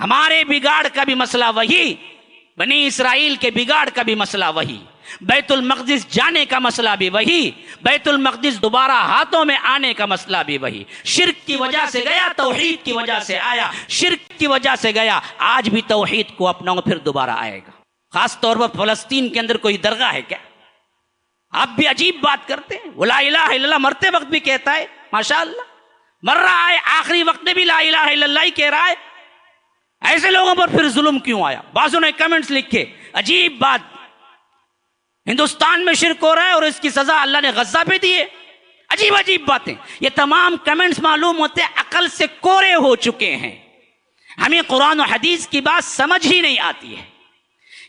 ہمارے بگاڑ کا بھی مسئلہ وہی، بنی اسرائیل کے بگاڑ کا بھی مسئلہ وہی، بیت المقدس جانے کا مسئلہ بھی وہی، بیت المقدس دوبارہ ہاتھوں میں آنے کا مسئلہ بھی وہی۔ شرک کی وجہ سے گیا، توحید کی وجہ سے آیا، شرک کی وجہ سے گیا، آج بھی توحید کو اپناؤ پھر دوبارہ آئے گا۔ خاص طور پر فلسطین کے اندر کوئی درگاہ ہے کیا؟ آپ بھی عجیب بات کرتے ہیں، وہ لا الہ الا اللہ مرتے وقت بھی کہتا ہے، ماشاءاللہ مر رہا ہے آخری وقت میں بھی لا الہ الا اللہ ہی کہہ رہا ہے۔ ایسے لوگوں پر پھر ظلم کیوں آیا؟ بعضوں نے کمنٹس لکھے، عجیب بات، ہندوستان میں شرک ہو رہا ہے اور اس کی سزا اللہ نے غزہ پہ دی ہے۔ عجیب عجیب باتیں، یہ تمام کمنٹس معلوم ہوتے عقل سے کورے ہو چکے ہیں۔ ہمیں قرآن و حدیث کی بات سمجھ ہی نہیں آتی ہے۔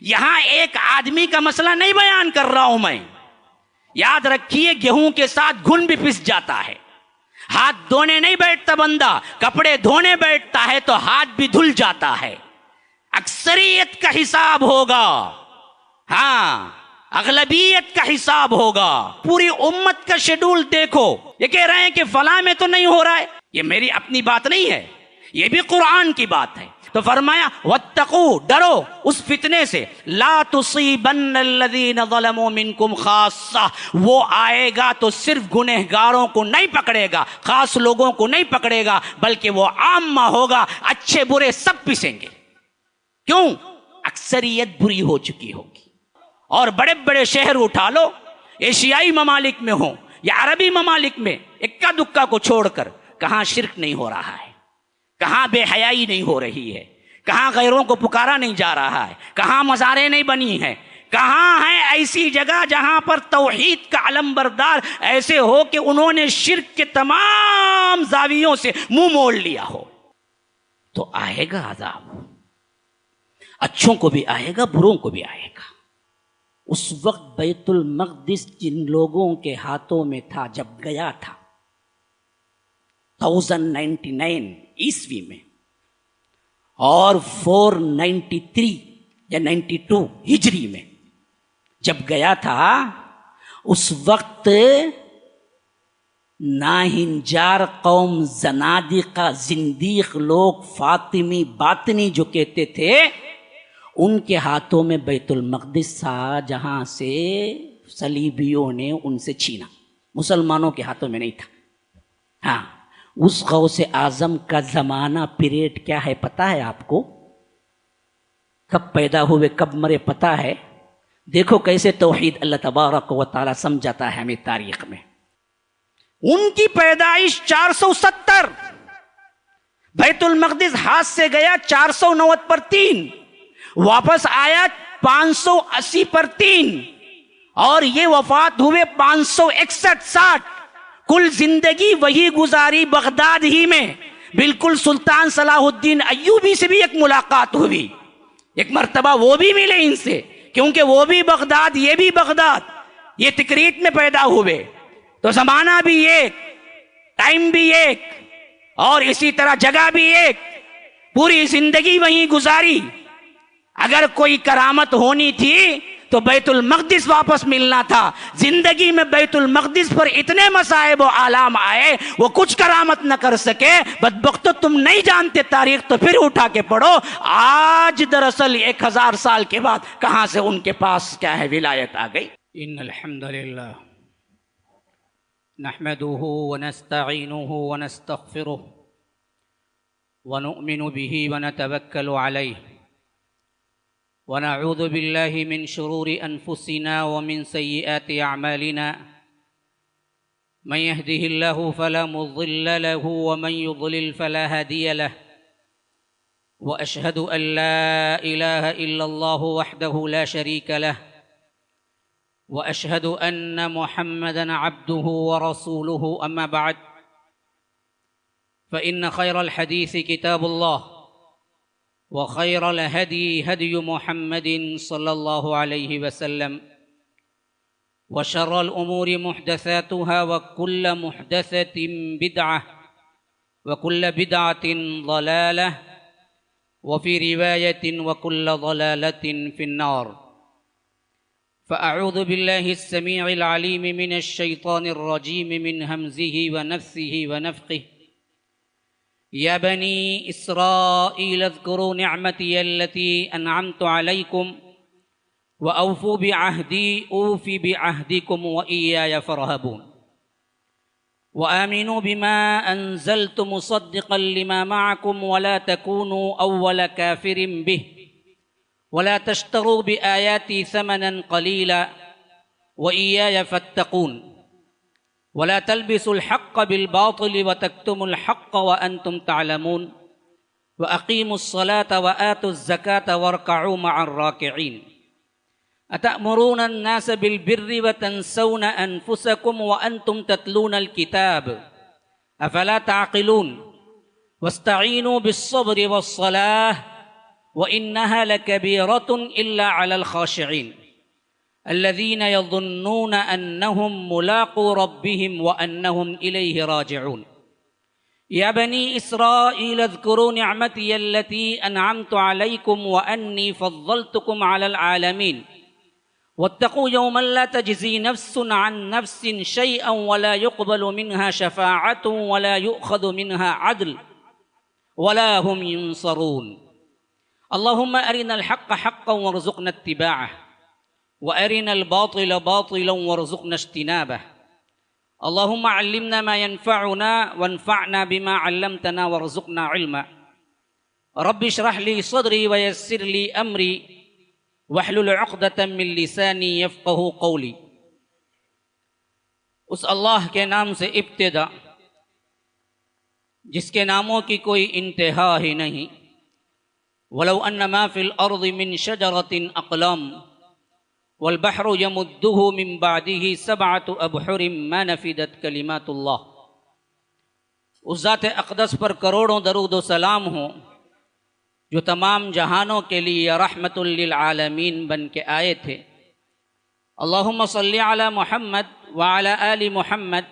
یہاں ایک آدمی کا مسئلہ نہیں بیان کر رہا ہوں میں، یاد رکھیے گیہوں کے ساتھ گھن بھی پس جاتا ہے۔ ہاتھ دھونے نہیں بیٹھتا بندہ، کپڑے دھونے بیٹھتا ہے تو ہاتھ بھی دھل جاتا ہے۔ اکثریت کا حساب ہوگا، ہاں اغلبیت کا حساب ہوگا۔ پوری امت کا شیڈول دیکھو، یہ کہہ رہے ہیں کہ فلاں میں تو نہیں ہو رہا ہے، یہ میری اپنی بات نہیں ہے، یہ بھی قرآن کی بات ہے۔ تو فرمایا واتقوا، ڈرو اس فتنے سے، لا تصیبن الذین ظلموا منکم خاصہ، وہ آئے گا تو صرف گنہگاروں کو نہیں پکڑے گا، خاص لوگوں کو نہیں پکڑے گا، بلکہ وہ عامہ ہوگا، اچھے برے سب پسیں گے۔ کیوں؟ اکثریت بری ہو چکی ہوگی۔ اور بڑے بڑے شہر اٹھا لو، ایشیائی ممالک میں ہوں یا عربی ممالک میں، اکا دکا کو چھوڑ کر کہاں شرک نہیں ہو رہا ہے، کہاں بے حیائی نہیں ہو رہی ہے، کہاں غیروں کو پکارا نہیں جا رہا ہے، کہاں مزاریں نہیں بنی ہیں، کہاں ہے ایسی جگہ جہاں پر توحید کا علم بردار ایسے ہو کہ انہوں نے شرک کے تمام زاویوں سے منہ موڑ لیا ہو۔ تو آئے گا عذاب، اچھوں کو بھی آئے گا، بروں کو بھی آئے گا۔ اس وقت بیت المقدس جن لوگوں کے ہاتھوں میں تھا جب گیا تھا 1099 عیسوی میں اور 493 یا 92 ہجری میں جب گیا تھا، اس وقت ناہنجار قوم، زنادقہ، زندیق لوگ، فاطمی باطنی جو کہتے تھے، ان کے ہاتھوں میں بیت المقدس تھا، جہاں سے صلیبیوں نے ان سے چھینا، مسلمانوں کے ہاتھوں میں نہیں تھا۔ ہاں، اس غوث اعظم کا زمانہ پیریڈ کیا ہے پتہ ہے آپ کو؟ کب پیدا ہوئے کب مرے پتہ ہے؟ دیکھو کیسے توحید اللہ تبارک و تعالی سمجھاتا ہے ہمیں تاریخ میں۔ ان کی پیدائش 470، بیت المقدس ہاتھ سے گیا 490 پر 3، واپس آیا 580 پر 3، اور یہ وفات ہوئے 561-60۔ کل زندگی وہی گزاری بغداد ہی میں۔ بالکل سلطان صلاح الدین ایوبی سے بھی ایک ملاقات ہوئی، ایک مرتبہ وہ بھی ملے ان سے، کیونکہ وہ بھی بغداد، یہ بھی بغداد، یہ تکریت میں پیدا ہوئے، تو زمانہ بھی ایک، ٹائم بھی ایک، اور اسی طرح جگہ بھی ایک، پوری زندگی وہیں گزاری۔ اگر کوئی کرامت ہونی تھی تو بیت المقدس واپس ملنا تھا۔ زندگی میں بیت المقدس پر اتنے مصائب و آلام آئے، وہ کچھ کرامت نہ کر سکے۔ بدبختو، تم نہیں جانتے تاریخ تو پھر اٹھا کے پڑھو۔ آج دراصل 1000 سال کے بعد کہاں سے ان کے پاس کیا ہے، ولایت آ گئی۔ ان الحمد للہ نحمده ونستعینه ونستغفره ونؤمن به ونتوکل علیہ ونعوذ بالله من شرور أنفسنا ومن سيئات أعمالنا، من يهده الله فلا مضل له ومن يضلل فلا هادي له، وأشهد أن لا إله إلا الله وحده لا شريك له، وأشهد أن محمدا عبده ورسوله، أما بعد، فإن خير الحديث كتاب الله، وخير الهدي هدي محمد صلى الله عليه وسلم، وشر الأمور محدثاتها وكل محدثة بدعة وكل بدعة ضلالة، وفي رواية وكل ضلالة في النار۔ فأعوذ بالله السميع العليم من الشيطان الرجيم من همزه ونفثه ونفخه۔ یا بنی اسرائیل اذکروا نعمتی التی انعمت علیکم وأوفوا بعهدي أوف بعهدكم وإياي فارهبون وآمنوا بما أنزلت مصدقا لما معكم ولا تكونوا أول كافر به ولا تشتروا بآياتي ثمنا قليلا وإياي فاتقون ولا تلبسوا الحق بالباطل وتكتموا الحق وأنتم تعلمون وأقيموا الصلاة وآتوا الزكاة واركعوا مع الراكعين أتأمرون الناس بالبر وتنسون أنفسكم وأنتم تتلون الكتاب أفلا تعقلون واستعينوا بالصبر والصلاة وإنها لكبيرة إلا على الخاشعين الذين يظنون أنهم ملاقو ربهم وأنهم إليه راجعون يا بني إسرائيل اذكروا نعمتي التي أنعمت عليكم وأني فضلتكم على العالمين واتقوا يوما لا تجزي نفس عن نفس شيئا ولا يقبل منها شفاعة ولا يؤخذ منها عدل ولا هم ينصرون اللهم أرنا الحق حقا وارزقنا اتباعه وأرنا الباطل باطلا وارزقنا اجتنابه اللهم علمنا ما ينفعنا وانفعنا بما علمتنا وارزقنا علما رب اشرح لي صدري ويسر لي أمري وَاحْلُلْ عُقْدَةً مِّن لِّسَانِي يَفْقَهُوا قَوْلِي۔ اس اللہ کے نام سے ابتدا جس کے ناموں کی کوئی انتہا ہی نہیں۔ وَلَوْ أَنَّ مَا فِي الْأَرْضِ مِن شَجَرَةٍ أَقْلَامٌ وَالْبَحْرُ يَمُدُّهُ مِن بَعْدِهِ سَبْعَةُ أَبْحُرٍ مَّا نَفِدَتْ كَلِمَاتُ اللَّهِ۔ اس ذات اقدس پر کروڑوں درود و سلام ہوں جو تمام جہانوں کے لیے رحمت للعالمین بن کے آئے تھے۔ اللہم صلی علی محمد وعلی آل محمد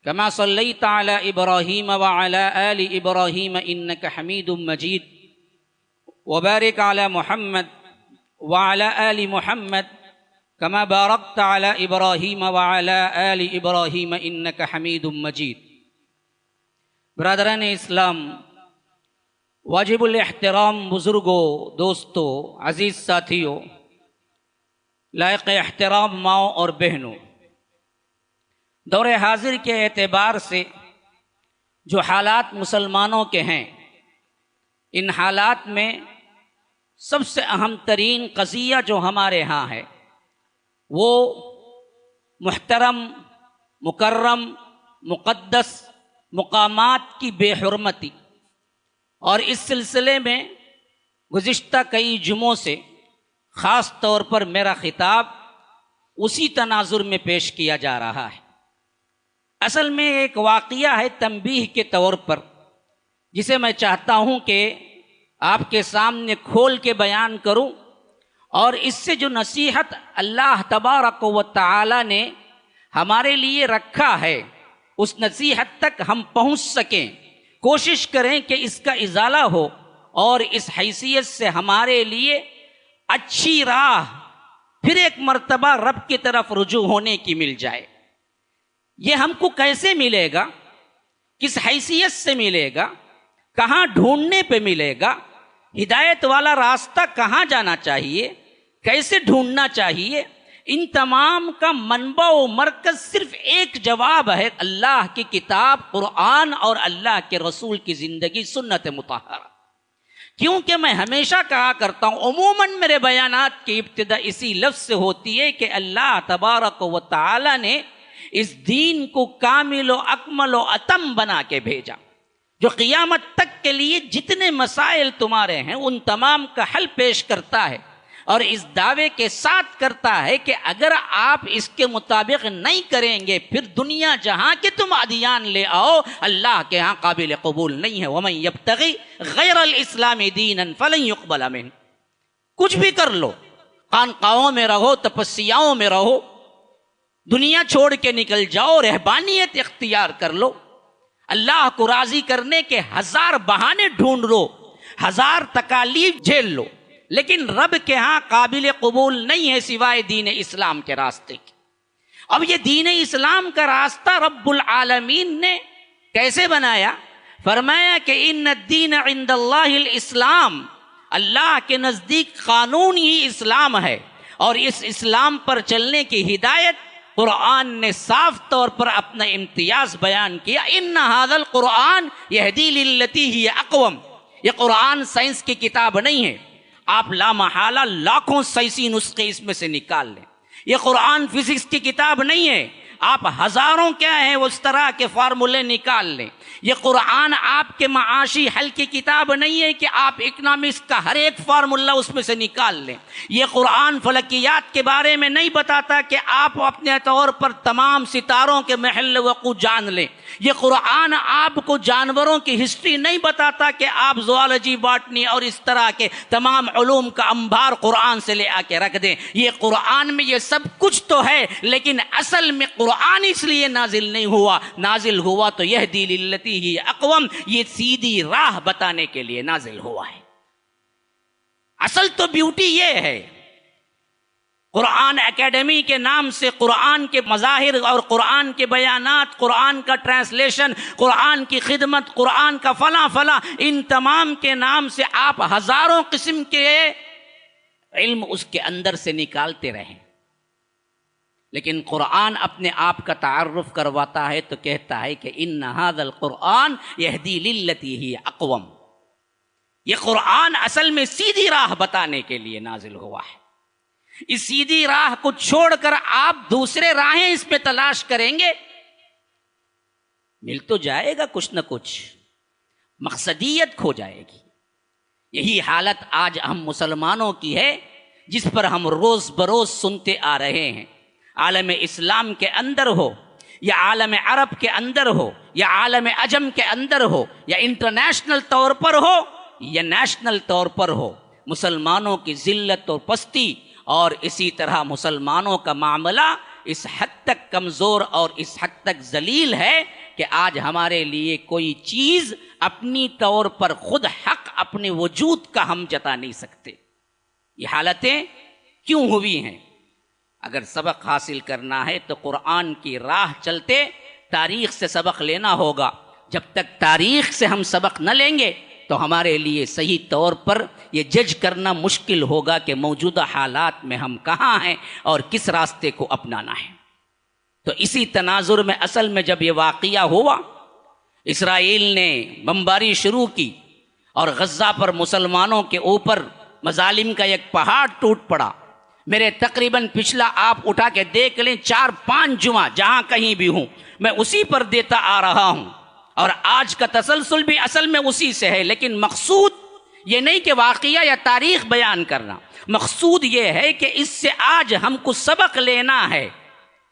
کما صلیت علی ابراہیم وعلی آل ابراہیم انک حمید مجید وبارک علی محمد وعلی آل محمد کما بارکت علی ابراہیم وعلی آل ابراہیم انک حمید مجید۔ برادران اسلام، واجب الاحترام بزرگوں، دوستوں، عزیز ساتھیوں، لائق احترام ماؤں اور بہنوں، دور حاضر کے اعتبار سے جو حالات مسلمانوں کے ہیں، ان حالات میں سب سے اہم ترین قضیہ جو ہمارے ہاں ہے وہ محترم، مکرم، مقدس مقامات کی بے حرمتی، اور اس سلسلے میں گزشتہ کئی جمعوں سے خاص طور پر میرا خطاب اسی تناظر میں پیش کیا جا رہا ہے۔ اصل میں ایک واقعہ ہے تنبیہ کے طور پر، جسے میں چاہتا ہوں کہ آپ کے سامنے کھول کے بیان کروں، اور اس سے جو نصیحت اللہ تبارک و تعالی نے ہمارے لیے رکھا ہے اس نصیحت تک ہم پہنچ سکیں، کوشش کریں کہ اس کا ازالہ ہو، اور اس حیثیت سے ہمارے لیے اچھی راہ پھر ایک مرتبہ رب کی طرف رجوع ہونے کی مل جائے۔ یہ ہم کو کیسے ملے گا، کس حیثیت سے ملے گا، کہاں ڈھونڈنے پہ ملے گا، ہدایت والا راستہ کہاں جانا چاہیے، کیسے ڈھونڈنا چاہیے، ان تمام کا منبع و مرکز صرف ایک جواب ہے، اللہ کی کتاب قرآن اور اللہ کے رسول کی زندگی سنت مطہرہ۔ کیونکہ میں ہمیشہ کہا کرتا ہوں، عموماً میرے بیانات کی ابتدا اسی لفظ سے ہوتی ہے کہ اللہ تبارک و تعالی نے اس دین کو کامل و اکمل و اتم بنا کے بھیجا، جو قیامت تک کے لیے جتنے مسائل تمہارے ہیں ان تمام کا حل پیش کرتا ہے، اور اس دعوے کے ساتھ کرتا ہے کہ اگر آپ اس کے مطابق نہیں کریں گے پھر دنیا جہاں کے تم ادیان لے آؤ، اللہ کے ہاں قابل قبول نہیں ہے۔ وَمَن يَبْتَغِ غَيْرَ الْإِسْلَامِ دِينًا فَلَن يُقْبَلَ مِنْهُ۔ کچھ بھی کر لو، خانقاہوں میں رہو، تپسیاؤں میں رہو، دنیا چھوڑ کے نکل جاؤ، رہبانیت اختیار کر لو، اللہ کو راضی کرنے کے ہزار بہانے ڈھونڈ لو، ہزار تکالیف جھیل لو، لیکن رب کے ہاں قابل قبول نہیں ہے سوائے دین اسلام کے راستے کے۔ اب یہ دین اسلام کا راستہ رب العالمین نے کیسے بنایا؟ فرمایا کہ ان الدین عند اللہ الاسلام، اللہ کے نزدیک قانون ہی اسلام ہے، اور اس اسلام پر چلنے کی ہدایت قرآن نے صاف طور پر اپنا امتیاز بیان کیا۔ ان ھذا القرآن یہدی للتی ہی اقوم، یہ قرآن سائنس کی کتاب نہیں ہے، آپ لامحالہ لاکھوں سائنسی نسخے اس میں سے نکال لیں۔ یہ قرآن فزکس کی کتاب نہیں ہے، آپ ہزاروں کیا ہیں اس طرح کے فارمولے نکال لیں۔ یہ قرآن آپ کے معاشی حل کی کتاب نہیں ہے کہ آپ اکنامکس کا ہر ایک فارمولہ اس میں سے نکال لیں۔ یہ قرآن فلکیات کے بارے میں نہیں بتاتا کہ آپ اپنے طور پر تمام ستاروں کے محل وقوع جان لیں۔ یہ قرآن آپ کو جانوروں کی ہسٹری نہیں بتاتا کہ آپ زوالوجی، باٹنی اور اس طرح کے تمام علوم کا انبار قرآن سے لے آ کے رکھ دیں۔ یہ قرآن میں یہ سب کچھ تو ہے، لیکن اصل میں قرآن اس لیے نازل نہیں ہوا، نازل ہوا تو یہدی للتی ہی اقوم، یہ سیدھی راہ بتانے کے لیے نازل ہوا ہے۔ اصل تو بیوٹی یہ ہے، قرآن اکیڈمی کے نام سے قرآن کے مظاہر اور قرآن کے بیانات، قرآن کا ٹرانسلیشن، قرآن کی خدمت، قرآن کا فلاں فلاں، ان تمام کے نام سے آپ ہزاروں قسم کے علم اس کے اندر سے نکالتے رہیں، لیکن قرآن اپنے آپ کا تعارف کرواتا ہے تو کہتا ہے کہ ان ھذا القرآن یہدی للتی ہی اقوم، یہ قرآن اصل میں سیدھی راہ بتانے کے لیے نازل ہوا ہے۔ اس سیدھی راہ کو چھوڑ کر آپ دوسرے راہیں اس میں تلاش کریں گے، مل تو جائے گا کچھ نہ کچھ، مقصدیت کھو جائے گی۔ یہی حالت آج ہم مسلمانوں کی ہے، جس پر ہم روز بروز سنتے آ رہے ہیں۔ عالم اسلام کے اندر ہو یا عالم عرب کے اندر ہو یا عالم عجم کے اندر ہو یا انٹرنیشنل طور پر ہو یا نیشنل طور پر ہو، مسلمانوں کی ذلت اور پستی اور اسی طرح مسلمانوں کا معاملہ اس حد تک کمزور اور اس حد تک ذلیل ہے کہ آج ہمارے لیے کوئی چیز اپنی طور پر خود حق اپنے وجود کا ہم جتا نہیں سکتے۔ یہ حالتیں کیوں ہوئی ہیں؟ اگر سبق حاصل کرنا ہے تو قرآن کی راہ چلتے تاریخ سے سبق لینا ہوگا۔ جب تک تاریخ سے ہم سبق نہ لیں گے تو ہمارے لیے صحیح طور پر یہ جج کرنا مشکل ہوگا کہ موجودہ حالات میں ہم کہاں ہیں اور کس راستے کو اپنانا ہے۔ تو اسی تناظر میں اصل میں جب یہ واقعہ ہوا، اسرائیل نے بمباری شروع کی اور غزہ پر مسلمانوں کے اوپر مظالم کا ایک پہاڑ ٹوٹ پڑا۔ میرے تقریباً پچھلا آپ اٹھا کے دیکھ لیں 4-5 جمعہ جہاں کہیں بھی ہوں میں اسی پر دیتا آ رہا ہوں، اور آج کا تسلسل بھی اصل میں اسی سے ہے۔ لیکن مقصود یہ نہیں کہ واقعہ یا تاریخ بیان کرنا، مقصود یہ ہے کہ اس سے آج ہم کو سبق لینا ہے۔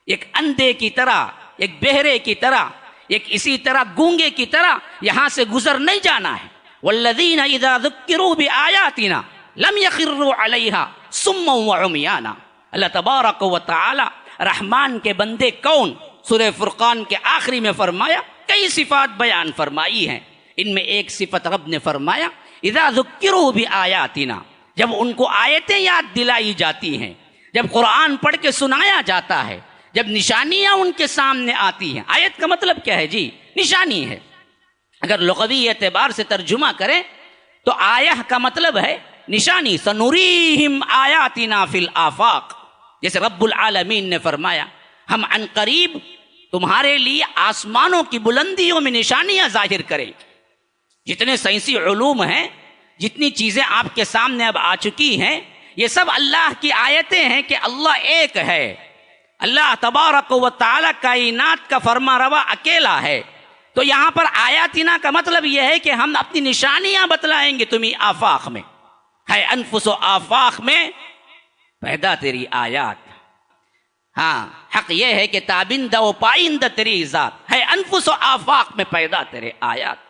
ایک اندھے کی طرح، ایک بہرے کی طرح، ایک اسی طرح گونگے کی طرح یہاں سے گزر نہیں جانا ہے۔ والذین اذا ذکروا بآیاتنا لم یخروا علیہا صما وعمیانا۔ اللہ تبارک و تعالی رحمان کے بندے کون؟ سورہ فرقان کے آخری میں فرمایا، کئی صفات بیان فرمائی ہیں، ان میں ایک صفت رب نے فرمایا اذا ذکروا بآیاتنا، جب ان کو آیتیں یاد دلائی جاتی ہیں، جب قرآن پڑھ کے سنایا جاتا ہے، جب نشانیاں ان کے سامنے آتی ہیں۔ آیت کا مطلب کیا ہے جی؟ نشانی ہے۔ اگر لغوی اعتبار سے ترجمہ کریں تو آیہ کا مطلب ہے نشانی۔ سنوریہم آیاتنا فی الآفاق، جیسے رب العالمین نے فرمایا ہم عن قریب تمہارے لیے آسمانوں کی بلندیوں میں نشانیاں ظاہر کریں۔ جتنے سائنسی علوم ہیں، جتنی چیزیں آپ کے سامنے اب آ چکی ہیں، یہ سب اللہ کی آیتیں ہیں کہ اللہ ایک ہے، اللہ تبارک و تعالی کائنات کا فرما روا اکیلا ہے۔ تو یہاں پر آیاتنا کا مطلب یہ ہے کہ ہم اپنی نشانیاں بتلائیں گے تمہیں آفاق میں، ہے انفس و آفاق میں پیدا تیری آیات۔ ہاں، حق یہ ہے کہ تابندہ و پائندہ تیری ذات ہے، انفس و آفاق میں پیدا تیرے آیات۔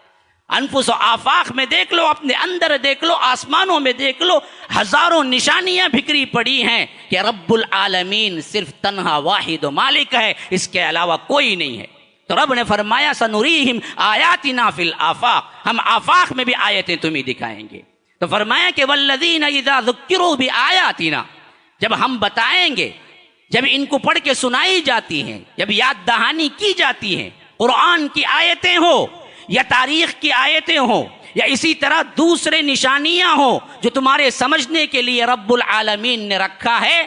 انفس و آفاق میں دیکھ لو، اپنے اندر دیکھ لو، آسمانوں میں دیکھ لو، ہزاروں نشانیاں بکھری پڑی ہیں کہ رب العالمین صرف تنہا واحد و مالک ہے، اس کے علاوہ کوئی نہیں ہے۔ تو رب نے فرمایا سنوریہم آیاتنا فی الآفاق، ہم آفاق میں بھی آیتیں تمہیں دکھائیں گے۔ تو فرمایا کہ والذین اذا ذکروا بآیاتنا، جب ہم بتائیں گے، جب ان کو پڑھ کے سنائی جاتی ہیں، جب یاد دہانی کی جاتی ہیں، قرآن کی آیتیں ہو یا تاریخ کی آیتیں ہوں یا اسی طرح دوسرے نشانیاں ہوں جو تمہارے سمجھنے کے لیے رب العالمین نے رکھا ہے،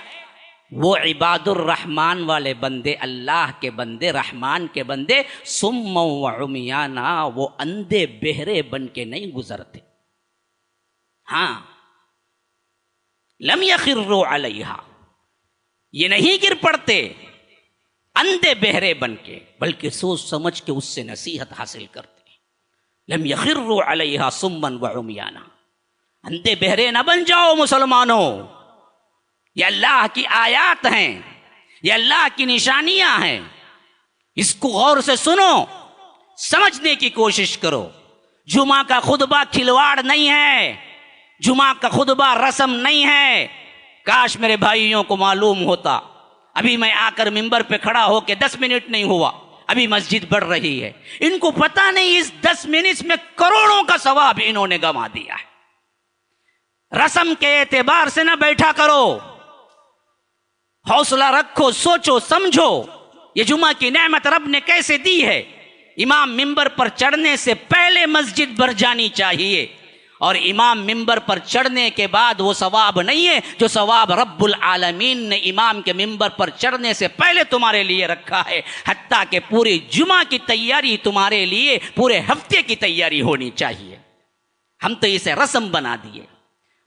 وہ عباد الرحمن والے بندے، اللہ کے بندے، رحمان کے بندے، صم و عمیانا، وہ اندھے بہرے بن کے نہیں گزرتے. ہاں، لم یخروا علیہا، یہ نہیں گر پڑتے اندھے بہرے بن کے، بلکہ سوچ سمجھ کے اس سے نصیحت حاصل کرتے. لم یخروا علیہا صما و عمیانا، اندھے بہرے نہ بن جاؤ مسلمانوں. یہ اللہ کی آیات ہیں، یہ اللہ کی نشانیاں ہیں، اس کو غور سے سنو، سمجھنے کی کوشش کرو. جمعہ کا خطبہ کھلواڑ نہیں ہے، جمعہ کا خطبہ رسم نہیں ہے. کاش میرے بھائیوں کو معلوم ہوتا. ابھی میں آ کر ممبر پہ کھڑا ہو کے 10 منٹ نہیں ہوا، ابھی مسجد بڑھ رہی ہے. ان کو پتہ نہیں اس 10 منٹ میں کروڑوں کا ثواب انہوں نے گنوا دیا ہے. رسم کے اعتبار سے نہ بیٹھا کرو، حوصلہ رکھو، سوچو سمجھو یہ جمعہ کی نعمت رب نے کیسے دی ہے. امام ممبر پر چڑھنے سے پہلے مسجد بھر جانی چاہیے، اور امام ممبر پر چڑھنے کے بعد وہ ثواب نہیں ہے جو ثواب رب العالمین نے امام کے ممبر پر چڑھنے سے پہلے تمہارے لیے رکھا ہے. حتیٰ کہ پورے جمعہ کی تیاری تمہارے لیے پورے ہفتے کی تیاری ہونی چاہیے. ہم تو اسے رسم بنا دیے.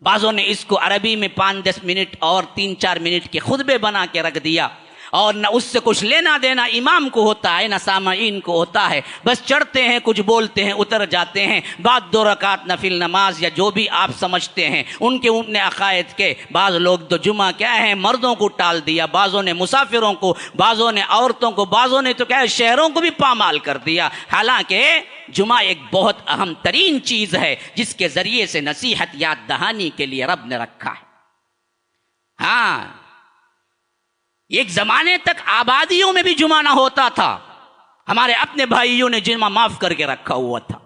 بعضوں نے اس کو عربی میں 5-10 منٹ اور 3-4 منٹ کے خطبے بنا کے رکھ دیا، اور نہ اس سے کچھ لینا دینا امام کو ہوتا ہے نہ سامعین کو ہوتا ہے. بس چڑھتے ہیں، کچھ بولتے ہیں، اتر جاتے ہیں. بعد 2 رکعت نفل نماز یا جو بھی آپ سمجھتے ہیں ان کے اپنے عقائد کے. بعض لوگ تو جمعہ کیا ہے مردوں کو ٹال دیا، بعضوں نے مسافروں کو، بعضوں نے عورتوں کو، بعضوں نے تو کیا ہے شہروں کو بھی پامال کر دیا. حالانکہ جمعہ ایک بہت اہم ترین چیز ہے جس کے ذریعے سے نصیحت یاد دہانی کے لیے رب نے رکھا ہے. ہاں، ایک زمانے تک آبادیوں میں بھی جمعہ نہ ہوتا تھا، ہمارے اپنے بھائیوں نے جمعہ معاف کر کے رکھا ہوا تھا.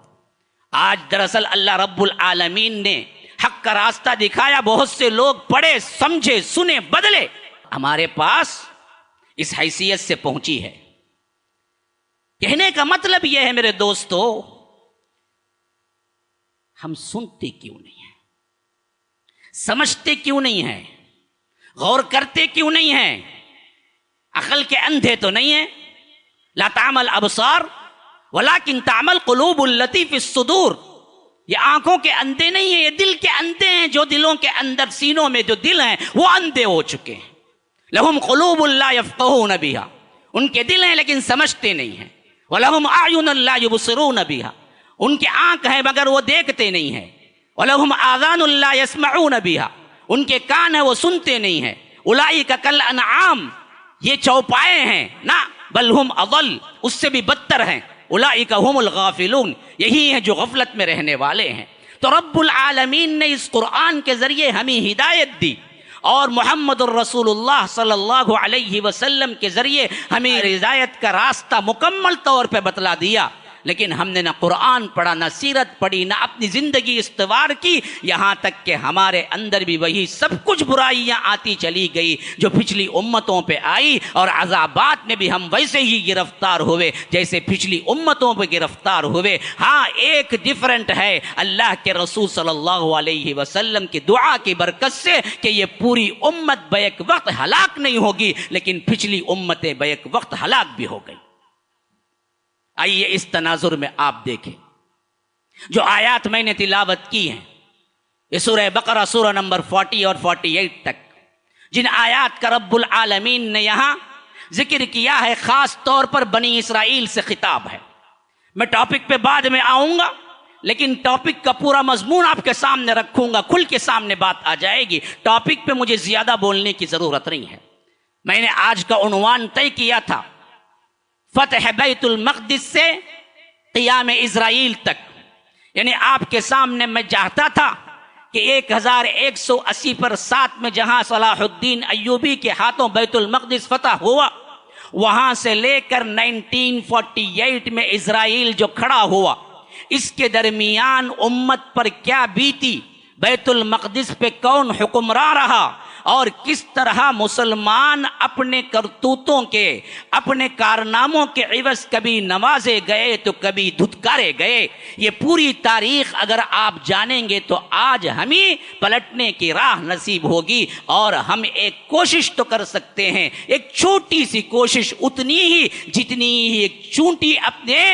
آج دراصل اللہ رب العالمین نے حق کا راستہ دکھایا، بہت سے لوگ پڑھے، سمجھے، سنے، بدلے، ہمارے پاس اس حیثیت سے پہنچی ہے. کہنے کا مطلب یہ ہے میرے دوستو، ہم سنتے کیوں نہیں ہیں، سمجھتے کیوں نہیں ہیں، غور کرتے کیوں نہیں ہیں؟ عقل کے اندھے تو نہیں ہیں. لا تعمل ابصار ولکن تعمل قلوب التی فی الصدور. یہ آنکھوں کے اندھے نہیں ہیں، یہ دل کے اندھے ہیں. جو دلوں کے اندر، سینوں میں جو دل ہیں وہ اندھے ہو چکے ہیں. لہم قلوب لا یفقہون بہا، ان کے دل ہیں لیکن سمجھتے نہیں ہیں. وَلَهُمْ أَعْيُنٌ لَا يُبْصِرُونَ بِهَا، ان کے آنکھ ہیں مگر وہ دیکھتے نہیں ہیں. وَلَهُمْ آذَانٌ لَا يَسْمَعُونَ بِهَا، ان کے کان ہیں وہ سنتے نہیں ہیں. أُولَئِكَ كَالْأَنْعَامِ، یہ چوپائے ہیں، نہ بل ہم اضل، اس سے بھی بدتر ہیں. أُولَئِكَ هُمُ الْغَافِلُونَ، یہی ہیں جو غفلت میں رہنے والے ہیں. تو رب العالمین نے اس قرآن کے ذریعے ہمیں ہدایت دی، اور محمد الرسول اللہ صلی اللہ علیہ وسلم کے ذریعے ہمیں ہدایت کا راستہ مکمل طور پہ بتلا دیا. لیکن ہم نے نہ قرآن پڑھا، نہ سیرت پڑھی، نہ اپنی زندگی استوار کی، یہاں تک کہ ہمارے اندر بھی وہی سب کچھ برائیاں آتی چلی گئی جو پچھلی امتوں پہ آئی، اور عذابات میں بھی ہم ویسے ہی گرفتار ہوئے جیسے پچھلی امتوں پہ گرفتار ہوئے. ہاں، ایک ڈیفرنٹ ہے اللہ کے رسول صلی اللہ علیہ وسلم کی دعا کی برکت سے کہ یہ پوری امت بیک وقت ہلاک نہیں ہوگی، لیکن پچھلی امتیں بیک وقت ہلاک بھی ہو گئی. آئیے اس تناظر میں آپ دیکھیں جو آیات میں نے تلاوت کی ہیں، یہ سورہ بقرہ سورہ نمبر 40 اور 48 تک، جن آیات کا رب العالمین نے یہاں ذکر کیا ہے، خاص طور پر بنی اسرائیل سے خطاب ہے. میں ٹاپک پہ بعد میں آؤں گا، لیکن ٹاپک کا پورا مضمون آپ کے سامنے رکھوں گا، کھل کے سامنے بات آ جائے گی. ٹاپک پہ مجھے زیادہ بولنے کی ضرورت نہیں ہے. میں نے آج کا عنوان طے کیا تھا، فتح بیت المقدس سے قیام اسرائیل تک. یعنی آپ کے سامنے میں چاہتا تھا کہ 1180 پر 7 میں جہاں صلاح الدین ایوبی کے ہاتھوں بیت المقدس فتح ہوا، وہاں سے لے کر 1948 میں اسرائیل جو کھڑا ہوا، اس کے درمیان امت پر کیا بیتی، بیت المقدس پہ کون حکمراں رہا، اور کس طرح مسلمان اپنے کرتوتوں کے، اپنے کارناموں کے عوض کبھی نوازے گئے تو کبھی دھتکارے گئے، یہ پوری تاریخ اگر آپ جانیں گے تو آج ہمیں پلٹنے کی راہ نصیب ہوگی، اور ہم ایک کوشش تو کر سکتے ہیں، ایک چھوٹی سی کوشش، اتنی ہی جتنی ایک چونٹی اپنے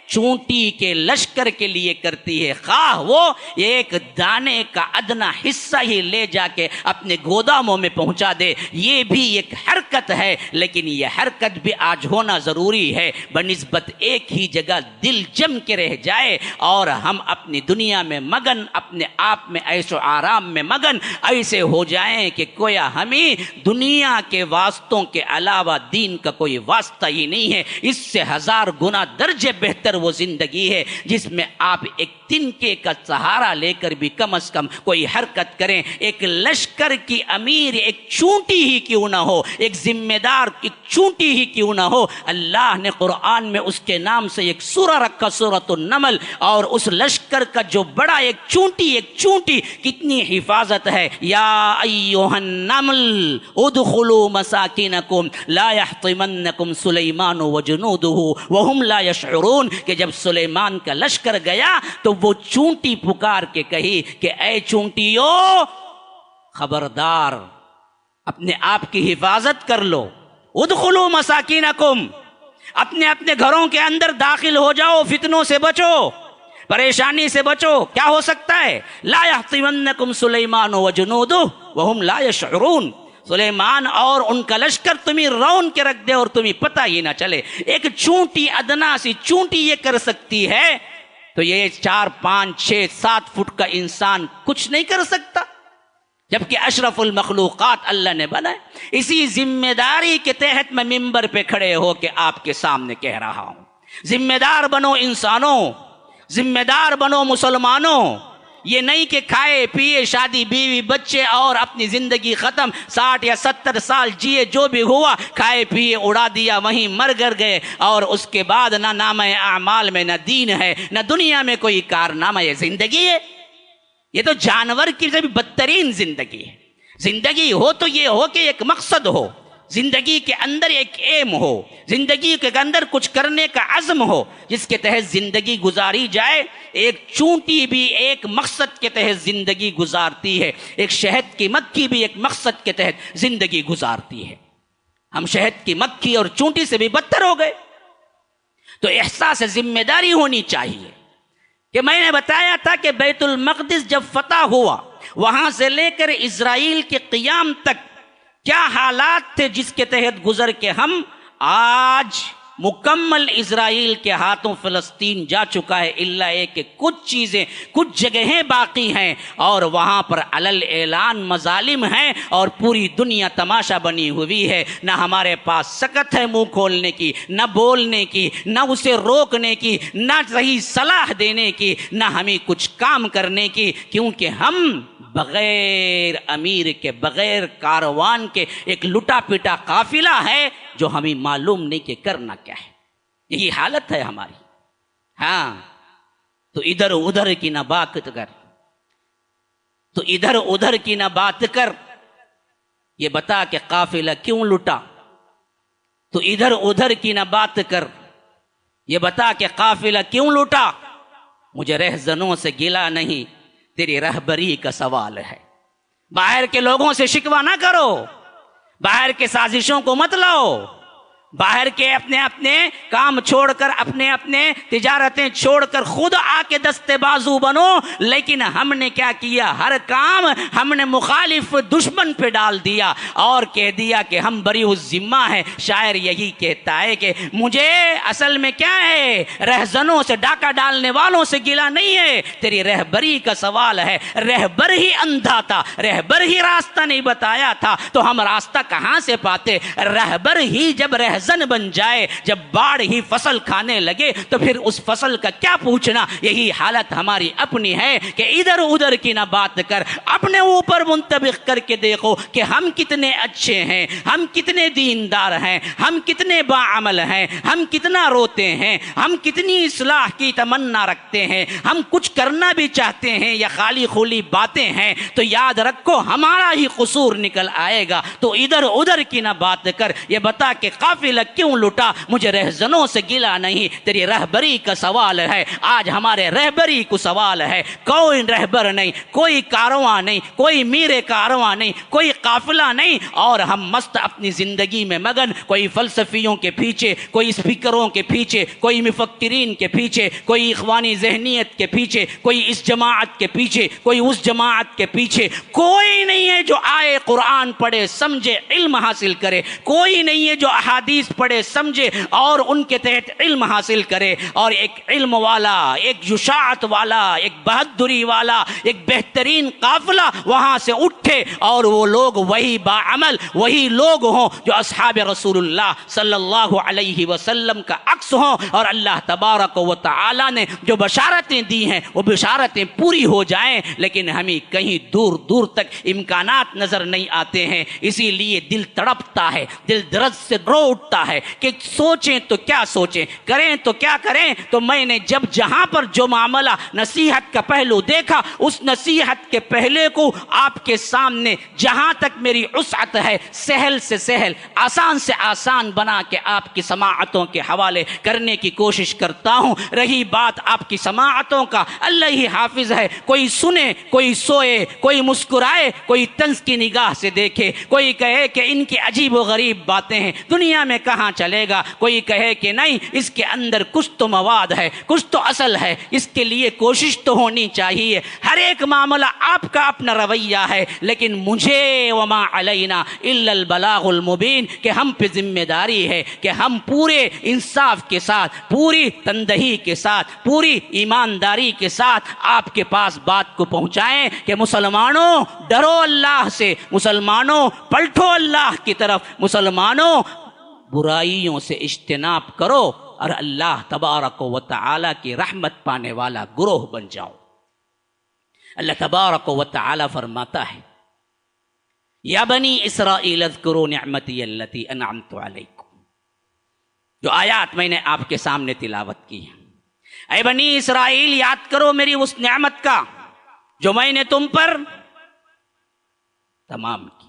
چونٹی کے لشکر کے لیے کرتی ہے، خواہ وہ ایک دانے کا ادنا حصہ ہی لے جا کے اپنے گوداموں میں پہنچا دے، یہ بھی ایک حرکت ہے، لیکن یہ حرکت بھی آج ہونا ضروری ہے، بنسبت ایک ہی جگہ دل جم کے رہ جائے اور ہم اپنی دنیا میں مگن، اپنے آپ میں عیش و آرام میں مگن ایسے ہو جائیں کہ گویا ہمیں دنیا کے واسطوں کے علاوہ دین کا کوئی واسطہ ہی نہیں ہے۔ اس سے 1000 گنا درجے بہتر وہ زندگی ہے جس میں آپ ایک تنکے کا سہارا لے کر بھی کم از کم کوئی حرکت کریں، ایک لشکر کی امیر ایک چونٹی ہی کیوں نہ ہو، ایک ذمہ دار ایک چونٹی ہی کیوں نہ ہو۔ اللہ نے قرآن میں اس کے نام سے ایک سورہ رکھا، سورۃ النمل، اور اس لشکر کا جو بڑا ایک چونٹی کتنی حفاظت ہے۔ یا ایھا النمل ادخلوا مساکنکم لا یحطمنکم سلیمان وجنودہ وہم لا یشعرون، کہ جب سلیمان کا لشکر گیا تو وہ چونٹی پکار کے کہی کہ اے چونٹیو خبردار، اپنے آپ کی حفاظت کر لو، ادخلوا مساکنکم، اپنے گھروں کے اندر داخل ہو جاؤ، فتنوں سے بچو، پریشانی سے بچو۔ کیا ہو سکتا ہے؟ لا یحطمنکم سلیمان وجنودہ وہم لا یشعرون، سلیمان اور ان کا لشکر تمہیں رون کے رکھ دے اور تمہیں پتہ ہی نہ چلے۔ ایک چونٹی، ادنا سی چونٹی یہ کر سکتی ہے تو یہ 4 5 6 7 فٹ کا انسان کچھ نہیں کر سکتا، جبکہ اشرف المخلوقات اللہ نے بنائے۔ اسی ذمہ داری کے تحت میں ممبر پہ کھڑے ہو کے آپ کے سامنے کہہ رہا ہوں، ذمہ دار بنو انسانوں، ذمہ دار بنو مسلمانوں۔ یہ نہیں کہ کھائے پیے، شادی بیوی بچے اور اپنی زندگی ختم، 60 یا 70 سال جیے، جو بھی ہوا کھائے پیے اڑا دیا، وہیں مر گر گئے، اور اس کے بعد نہ نامہ اعمال میں نہ دین ہے نہ دنیا میں کوئی کارنامہ۔ یہ زندگی ہے؟ یہ تو جانور کی سے بھی بدترین زندگی ہے۔ زندگی ہو تو یہ ہو کہ ایک مقصد ہو، زندگی کے اندر ایک ایم ہو، زندگی کے اندر کچھ کرنے کا عزم ہو جس کے تحت زندگی گزاری جائے۔ ایک چونٹی بھی ایک مقصد کے تحت زندگی گزارتی ہے، ایک شہد کی مکھی بھی ایک مقصد کے تحت زندگی گزارتی ہے۔ ہم شہد کی مکھی اور چونٹی سے بھی بدتر ہو گئے۔ تو احساس ذمہ داری ہونی چاہیے کہ میں نے بتایا تھا کہ بیت المقدس جب فتح ہوا، وہاں سے لے کر اسرائیل کے قیام تک کیا حالات تھے جس کے تحت گزر کے ہم آج مکمل اسرائیل کے ہاتھوں فلسطین جا چکا ہے، الا ایک کہ کچھ چیزیں، کچھ جگہیں باقی ہیں اور وہاں پر علل اعلان مظالم ہیں اور پوری دنیا تماشا بنی ہوئی ہے۔ نہ ہمارے پاس سکت ہے منہ کھولنے کی، نہ بولنے کی، نہ اسے روکنے کی، نہ صحیح صلاح دینے کی، نہ ہمیں کچھ کام کرنے کی، کیونکہ ہم بغیر امیر کے، بغیر کاروان کے ایک لٹا پٹا قافلہ ہے جو ہمیں معلوم نہیں کہ کرنا کیا ہے۔ یہی حالت ہے ہماری۔ ہاں تو ادھر ادھر کی نہ بات کر، تو ادھر ادھر کی نہ بات کر، یہ بتا کہ قافلہ کیوں لٹا۔ تو ادھر ادھر کی نہ بات کر، یہ بتا کہ قافلہ کیوں لٹا۔ مجھے رہزنوں سے گلا نہیں، تیری رہبری کا سوال ہے۔ باہر کے لوگوں سے شکوہ نہ کرو، باہر کے سازشوں کو مت لاؤ، باہر کے اپنے کام چھوڑ کر، اپنے تجارتیں چھوڑ کر خود آ کے دستے بازو بنو۔ لیکن ہم نے کیا کیا؟ ہر کام ہم نے مخالف دشمن پہ ڈال دیا اور کہہ دیا کہ ہم بری الذمہ ہیں۔ شاعر یہی کہتا ہے کہ مجھے اصل میں کیا ہے، رہزنوں سے، ڈاکہ ڈالنے والوں سے گلا نہیں ہے، تیری رہبری کا سوال ہے۔ رہبر ہی اندھا تھا، رہبر ہی راستہ نہیں بتایا تھا تو ہم راستہ کہاں سے پاتے؟ رہبر ہی جب رہزن بن جائے، جب باڑ ہی فصل کھانے لگے تو پھر اس فصل کا کیا پوچھنا۔ یہی حالت ہماری اپنی ہے کہ ادھر ادھر کی نہ بات کر، اپنے اوپر منطبق کر کے دیکھو کہ ہم کتنے اچھے ہیں، ہم کتنے دیندار ہیں، ہم کتنے باعمل ہیں، ہم کتنا روتے ہیں، ہم کتنی اصلاح کی تمنا رکھتے ہیں، ہم کچھ کرنا بھی چاہتے ہیں یا خالی خولی باتیں ہیں، تو یاد رکھو ہمارا ہی قصور نکل آئے گا۔ تو ادھر ادھر کی نہ بات کر، یہ بتا کہ قافلہ کیوں لٹا، مجھے رہزنوں سے گلا نہیں، تیری رہبری کا سوال ہے۔ آج ہمارے رہبری کو سوال ہے، کوئی رہبر نہیں، کوئی کارواں نہیں، کوئی میر کارواں نہیں، کوئی قافلہ نہیں، اور ہم مست اپنی زندگی میں مگن، کوئی فلسفیوں کے پیچھے، کوئی اسپیکروں کے پیچھے، کوئی مفکرین کے پیچھے، کوئی اخوانی ذہنیت کے پیچھے، کوئی اس جماعت کے پیچھے، کوئی اس جماعت کے پیچھے۔ کوئی نہیں ہے جو آئے قرآن پڑھے سمجھے علم حاصل کرے، کوئی نہیں ہے جو احادیث پڑھے سمجھے اور ان کے تحت علم حاصل کرے، اور ایک علم والا، ایک یشاعت والا، ایک بہادری والا، ایک بہترین قافلہ وہاں سے اٹھے، اور وہ لوگ وہی باعمل، وہی لوگ ہوں جو اصحاب رسول اللہ صلی اللہ علیہ وسلم کا عکس ہوں، اور اللہ تبارک و تعالی نے جو بشارتیں دی ہیں وہ بشارتیں پوری ہو جائیں، لیکن ہمیں کہیں دور دور تک امکانات نظر نہیں آتے ہیں۔ اسی لیے دل تڑپتا ہے، دل درد سے رو اٹھتا ہے کہ سوچیں تو کیا سوچیں، کریں تو کیا کریں۔ تو میں نے جب جہاں پر جو معاملہ نصیحت کا پہلو دیکھا، اس نصیحت کے پہلے کو آپ کے سامنے جہاں تک میری وسعت ہے سہل سے سہل، آسان سے آسان بنا کے آپ کی سماعتوں کے حوالے کرنے کی کوشش کرتا ہوں۔ رہی بات آپ کی سماعتوں کا، اللہ ہی حافظ ہے، کوئی سنے، کوئی سوئے، کوئی مسکرائے، کوئی طنز کی نگاہ سے دیکھے، کوئی کہے کہ ان کی عجیب و غریب باتیں ہیں، دنیا میں کہاں چلے گا، کوئی کہے کہ نہیں اس کے اندر کچھ تو مواد ہے، کچھ تو اصل ہے، اس کے لیے کوشش تو ہونی چاہیے۔ ہر ایک معاملہ آپ کا اپنا رویہ ہے، لیکن مجھے وما علینا الا البلاغ المبین کہ ہم پہ ذمہ داری ہے کہ ہم پورے انصاف کے ساتھ، پوری تندہی کے ساتھ، پوری ایمانداری کے ساتھ آپ کے پاس بات کو پہنچائیں کہ مسلمانوں ڈرو اللہ سے، مسلمانوں پلٹو اللہ کی طرف، مسلمانوں برائیوں سے اجتناب کرو اور اللہ تبارک و تعالی کی رحمت پانے والا گروہ بن جاؤ۔ اللہ تبارک و تعالی فرماتا ہے، یا بنی اسرائیل اذکروا نعمتی التی انعمت علیکم، جو آیات میں نے آپ کے سامنے تلاوت کی ہے۔ اے بنی اسرائیل یاد کرو میری اس نعمت کا جو میں نے تم پر تمام کی۔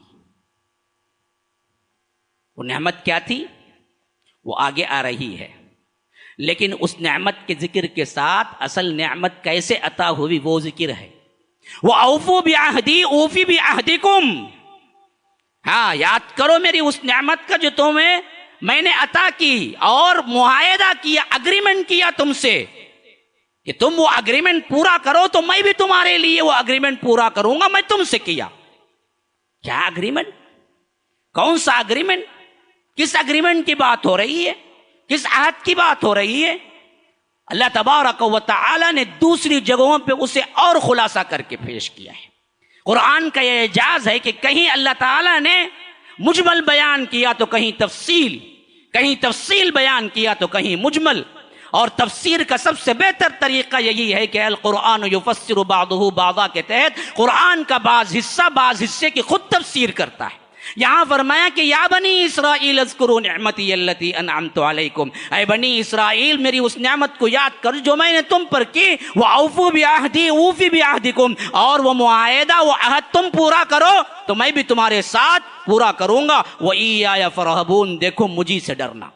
وہ نعمت کیا تھی وہ آگے آ رہی ہے، لیکن اس نعمت کے ذکر کے ساتھ اصل نعمت کیسے عطا ہوئی وہ ذکر ہے۔ وَأَوْفُوا بِعَهْدِي أُوفِ بِعَهْدِكُمْ، ہاں یاد کرو میری اس نعمت کا جو تمہیں میں نے عطا کی، اور معاہدہ کیا، اگریمنٹ کیا تم سے کہ تم وہ اگریمنٹ پورا کرو تو میں بھی تمہارے لیے وہ اگریمنٹ پورا کروں گا۔ میں تم سے کیا کیا اگریمنٹ؟ کون سا اگریمنٹ؟ کس اگریمنٹ کی بات ہو رہی ہے؟ کس عہد کی بات ہو رہی ہے؟ اللہ تبارک و تعالی نے دوسری جگہوں پہ اسے اور خلاصہ کر کے پیش کیا ہے۔ قرآن کا یہ اعجاز ہے کہ کہیں اللہ تعالیٰ نے مجمل بیان کیا تو کہیں تفصیل بیان کیا تو کہیں مجمل، اور تفسیر کا سب سے بہتر طریقہ یہی ہے کہ القرآن یفسر بعضہ بعضا کے تحت قرآن کا بعض حصہ بعض حصے کی خود تفسیر کرتا ہے۔ یہاں فرمایا کہ یا بنی اسرائیل اذکروا نعمتی التی انعمت علیکم، اے بنی اسرائیل میری اس نعمت کو یاد کر جو میں نے تم پر کی۔ وَأَوْفُوا بِعَهْدِي أُوفِ بِعَهْدِكُمْ، اور وہ معاہدہ، وہ عہد تم پورا کرو تو میں بھی تمہارے ساتھ پورا کروں گا۔ وَإِيَّايَ فَارْهَبُونِ، دیکھو مجھی سے ڈرنا۔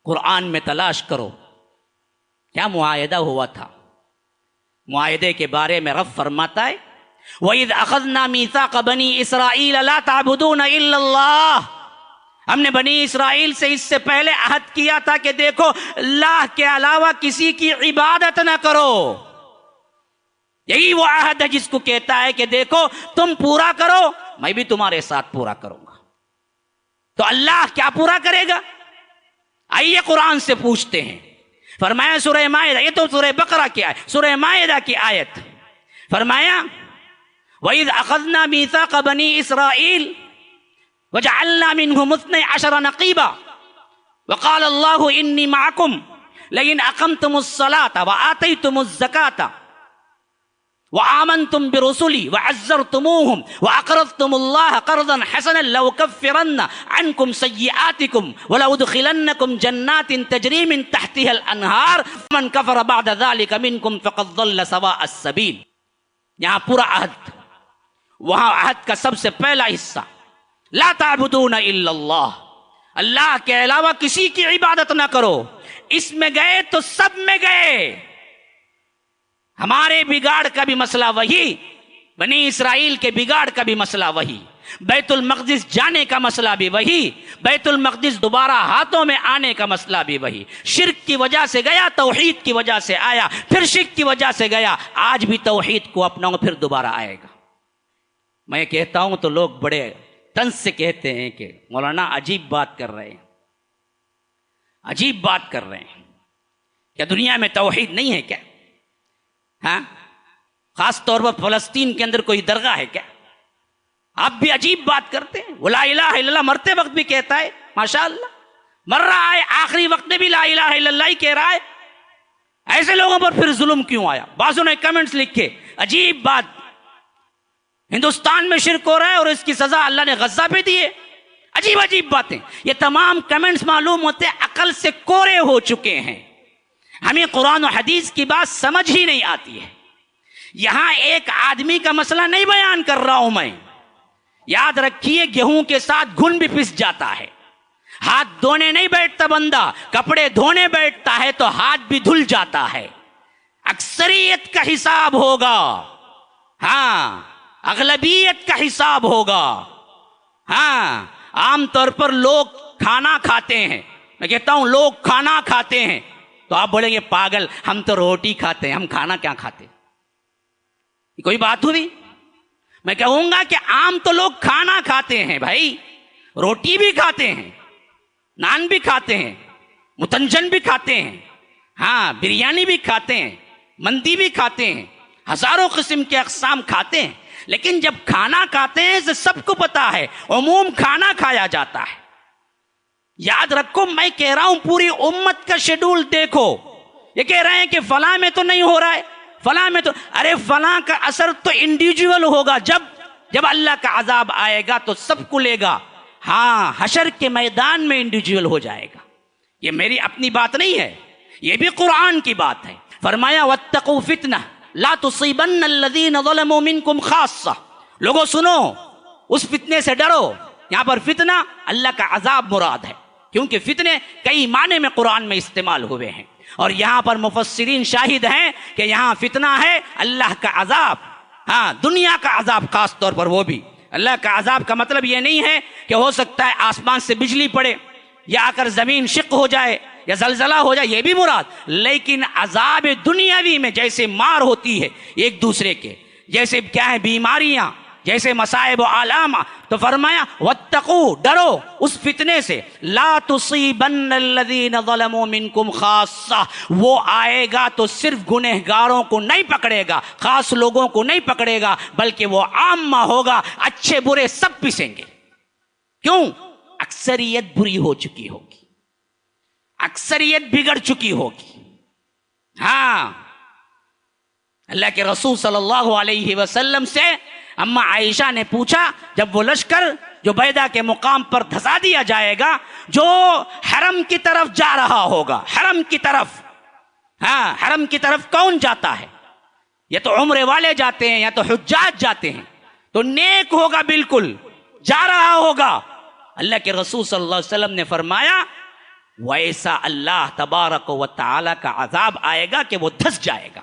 قرآن میں تلاش کرو کیا معاہدہ ہوا تھا۔ معاہدے کے بارے میں رب فرماتا ہے وَإِذْ أَخَذْنَا مِيثَاقَ بَنِي إِسْرَائِيلَ لَا تَعْبُدُونَ إِلَّا اللَّهَ، ہم نے بنی اسرائیل سے اس سے پہلے عہد کیا تھا کہ دیکھو اللہ کے علاوہ کسی کی عبادت نہ کرو۔ یہی وہ عہد ہے جس کو کہتا ہے کہ دیکھو تم پورا کرو میں بھی تمہارے ساتھ پورا کروں گا۔ تو اللہ کیا پورا کرے گا؟ آئیے قرآن سے پوچھتے ہیں۔ فرمایا سورہ مائدہ، یہ تو سورہ بقرہ کی آیت، سورہ مائدہ کی آیت، فرمایا وَإِذْ أَخَذْنَا مِيثَاقَ بَنِي إِسْرَائِيلَ وجعلنا منهم 12 نقيبا وقال الله إني معكم لئن أقمتم الصلاة وآتيتم الزكاة وآمنتم برسلي وعزرتموهم وأقرضتم الله قرضا حسنا لأكفرن عنكم سيئاتكم ولأدخلنكم جنات تجري من تحتها الأنهار من كفر بعد ذلك منكم فقد ضل سواء السبيل. یہاں پورا عہد، وہاں عہد کا سب سے پہلا حصہ لا تعبدون الا اللہ، اللہ کے علاوہ کسی کی عبادت نہ کرو. اس میں گئے تو سب میں گئے. ہمارے بگاڑ کا بھی مسئلہ وہی، بنی اسرائیل کے بگاڑ کا بھی مسئلہ وہی، بیت المقدس جانے کا مسئلہ بھی وہی، بیت المقدس دوبارہ ہاتھوں میں آنے کا مسئلہ بھی وہی. شرک کی وجہ سے گیا، توحید کی وجہ سے آیا، پھر شرک کی وجہ سے گیا، آج بھی توحید کو اپناؤ پھر دوبارہ آئے گا. میں کہتا ہوں تو لوگ بڑے طنز سے کہتے ہیں کہ مولانا عجیب بات کر رہے ہیں، عجیب بات کر رہے ہیں. کیا دنیا میں توحید نہیں ہے کیا؟ ہاں، خاص طور پر فلسطین کے اندر کوئی درگاہ ہے کیا؟ آپ بھی عجیب بات کرتے ہیں. وہ لا الہ الا اللہ مرتے وقت بھی کہتا ہے، ماشاءاللہ مر رہا ہے آخری وقت میں بھی لا الہ الا اللہ ہی کہہ رہا ہے. ایسے لوگوں پر پھر ظلم کیوں آیا؟ بعضوں نے کمنٹس لکھے عجیب بات، ہندوستان میں شرک ہو رہا ہے اور اس کی سزا اللہ نے غزہ پہ دی ہے. عجیب عجیب باتیں. یہ تمام کمنٹس معلوم ہوتے عقل سے کورے ہو چکے ہیں. ہمیں قرآن و حدیث کی بات سمجھ ہی نہیں آتی ہے. یہاں ایک آدمی کا مسئلہ نہیں بیان کر رہا ہوں میں. یاد رکھیے گیہوں کے ساتھ گھن بھی پس جاتا ہے. ہاتھ دھونے نہیں بیٹھتا بندہ، کپڑے دھونے بیٹھتا ہے تو ہاتھ بھی دھل جاتا ہے. اکثریت کا حساب ہوگا، ہاں اغلبیت کا حساب ہوگا. ہاں عام طور پر لوگ کھانا کھاتے ہیں، میں کہتا ہوں لوگ کھانا کھاتے ہیں تو آپ بولیں گے پاگل ہم تو روٹی کھاتے ہیں، ہم کھانا کیا کھاتے؟ کوئی بات ہوئی؟ میں کہوں گا کہ عام تو لوگ کھانا کھاتے ہیں بھائی، روٹی بھی کھاتے ہیں، نان بھی کھاتے ہیں، متنجن بھی کھاتے ہیں، ہاں بریانی بھی کھاتے ہیں، مندی بھی کھاتے ہیں، ہزاروں قسم کے اقسام کھاتے ہیں. لیکن جب کھانا کھاتے ہیں تو سب کو پتا ہے عموم کھانا کھایا جاتا ہے. یاد رکھو میں کہہ رہا ہوں پوری امت کا شیڈول دیکھو. یہ کہہ رہے ہیں کہ فلاں میں تو نہیں ہو رہا ہے، فلاں میں تو، ارے فلاں کا اثر تو انڈیویجول ہوگا. جب اللہ کا عذاب آئے گا تو سب کو لے گا. ہاں حشر کے میدان میں انڈیویجول ہو جائے گا. یہ میری اپنی بات نہیں ہے، یہ بھی قرآن کی بات ہے. فرمایا واتقوا فتنہ لا تصیبن الذین ظلموا منکم خاصہ. لوگوں سنو، اس فتنے سے ڈرو. یہاں پر فتنہ اللہ کا عذاب مراد ہے، کیونکہ فتنے کئی معنی میں قرآن میں استعمال ہوئے ہیں، اور یہاں پر مفسرین شاہد ہیں کہ یہاں فتنہ ہے اللہ کا عذاب. ہاں دنیا کا عذاب خاص طور پر. وہ بھی اللہ کا عذاب کا مطلب یہ نہیں ہے کہ ہو سکتا ہے آسمان سے بجلی پڑے یا آ کر زمین شق ہو جائے یا زلزلہ ہو جائے، یہ بھی مراد. لیکن عذاب دنیاوی میں جیسے مار ہوتی ہے ایک دوسرے کے، جیسے کیا ہے بیماریاں، جیسے مصائب و آلام، تو فرمایا واتقوا، ڈرو اس فتنے سے، لا تصیبن الذین ظلموا منکم خاصہ. وہ آئے گا تو صرف گنہگاروں کو نہیں پکڑے گا، خاص لوگوں کو نہیں پکڑے گا، بلکہ وہ عامہ ہوگا، اچھے برے سب پسیں گے. کیوں؟ اکثریت بری ہو چکی ہوگی، اکثریت بگڑ چکی ہوگی. ہاں اللہ کے رسول صلی اللہ علیہ وسلم سے اما عائشہ نے پوچھا، جب وہ لشکر جو بیدہ کے مقام پر دھسا دیا جائے گا، جو حرم کی طرف جا رہا ہوگا، حرم کی طرف، ہاں حرم کی طرف کون جاتا ہے؟ یا تو عمرے والے جاتے ہیں یا تو حجاج جاتے ہیں، تو نیک ہوگا، بالکل جا رہا ہوگا. اللہ کے رسول صلی اللہ علیہ وسلم نے فرمایا ویسا اللہ تبارک و تعالی کا عذاب آئے گا کہ وہ دھس جائے گا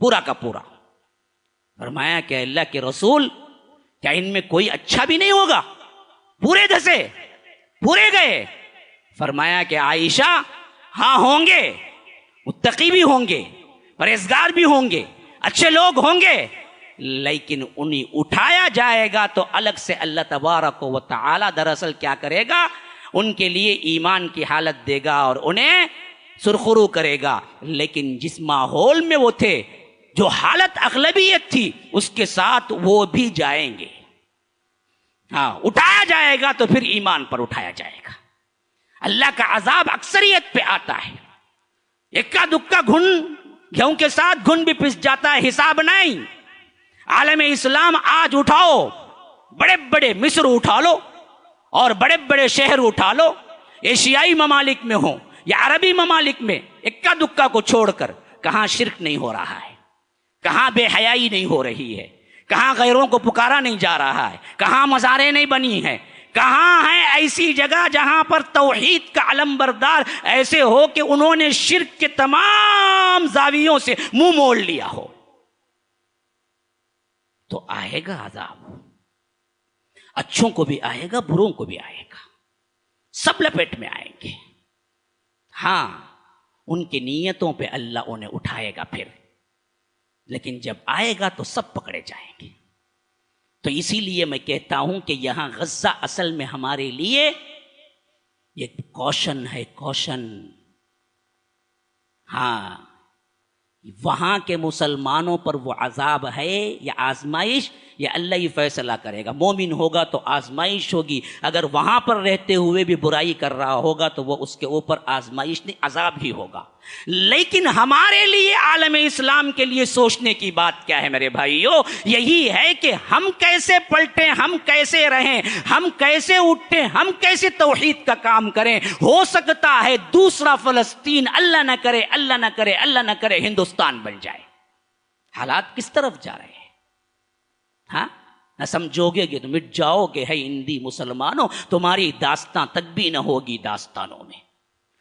پورا کا پورا. فرمایا کہ اللہ کے رسول کیا ان میں کوئی اچھا بھی نہیں ہوگا؟ پورے دھسے، پورے گئے. فرمایا کہ عائشہ ہاں ہوں گے، متقی بھی ہوں گے، پرہیزگار بھی ہوں گے، اچھے لوگ ہوں گے، لیکن انہیں اٹھایا جائے گا تو الگ سے اللہ تبارک و تعالی دراصل کیا کرے گا؟ ان کے لیے ایمان کی حالت دے گا اور انہیں سرخرو کرے گا. لیکن جس ماحول میں وہ تھے، جو حالت اغلبیت تھی، اس کے ساتھ وہ بھی جائیں گے. ہاں اٹھایا جائے گا تو پھر ایمان پر اٹھایا جائے گا. اللہ کا عذاب اکثریت پہ آتا ہے. اکا دکا گھن کے ساتھ گھن بھی پس جاتا ہے, حساب نہیں. عالم اسلام آج اٹھاؤ, بڑے بڑے مصر اٹھا لو اور بڑے بڑے شہر اٹھا لو, ایشیائی ممالک میں ہوں یا عربی ممالک میں, اکا دکا کو چھوڑ کر کہاں شرک نہیں ہو رہا ہے, کہاں بے حیائی نہیں ہو رہی ہے, کہاں غیروں کو پکارا نہیں جا رہا ہے, کہاں مزاریں نہیں بنی ہیں, کہاں ہے ایسی جگہ جہاں پر توحید کا علم بردار ایسے ہو کہ انہوں نے شرک کے تمام زاویوں سے منہ موڑ لیا ہو. تو آئے گا عذاب, اچھوں کو بھی آئے گا, بروں کو بھی آئے گا, سب لپیٹ میں آئیں گے. ہاں ان کی نیتوں پہ اللہ انہیں اٹھائے گا پھر, لیکن جب آئے گا تو سب پکڑے جائیں گے. تو اسی لیے میں کہتا ہوں کہ یہاں غزہ اصل میں ہمارے لیے یہ کوشن ہے, کوشن. ہاں وہاں کے مسلمانوں پر وہ عذاب ہے یا آزمائش, یا اللہ ہی فیصلہ کرے گا. مومن ہوگا تو آزمائش ہوگی, اگر وہاں پر رہتے ہوئے بھی برائی کر رہا ہوگا تو وہ اس کے اوپر آزمائش نہیں, عذاب ہی ہوگا. لیکن ہمارے لیے عالم اسلام کے لیے سوچنے کی بات کیا ہے میرے بھائیوں؟ یہی ہے کہ ہم کیسے پلٹیں, ہم کیسے رہیں, ہم کیسے اٹھیں, ہم کیسے توحید کا کام کریں. ہو سکتا ہے دوسرا فلسطین, اللہ نہ کرے, اللہ نہ کرے, اللہ نہ کرے, ہندوستان بن جائے. حالات کس طرف جا رہے ہیں؟ ہاں نہ سمجھو گے کہ تو مٹ جاؤ گے. ہے ہندی مسلمانوں, تمہاری داستان تک بھی نہ ہوگی داستانوں میں.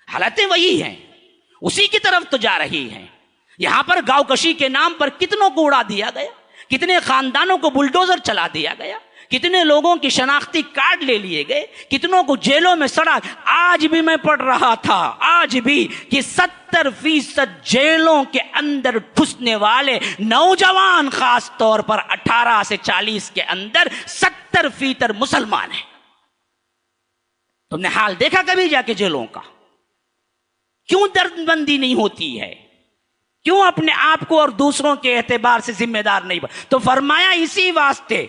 حالتیں وہی ہیں, اسی کی طرف تو جا رہی ہیں. یہاں پر گاؤں کشی کے نام پر کتنوں کو اڑا دیا گیا, کتنے خاندانوں کو بلڈوزر چلا دیا گیا, کتنے لوگوں کی شناختی کارڈ لے لیے گئے, کتنوں کو جیلوں میں سڑا. آج بھی میں پڑھ رہا تھا, آج بھی کہ 70% جیلوں کے اندر ٹھسنے والے نوجوان, خاص طور پر 18 سے 40 کے اندر 70% مسلمان ہیں. تم نے حال دیکھا کبھی جا کے جیلوں کا؟ کیوں درد بندی نہیں ہوتی ہے؟ کیوں اپنے آپ کو اور دوسروں کے اعتبار سے ذمہ دار نہیں تو فرمایا اسی واسطے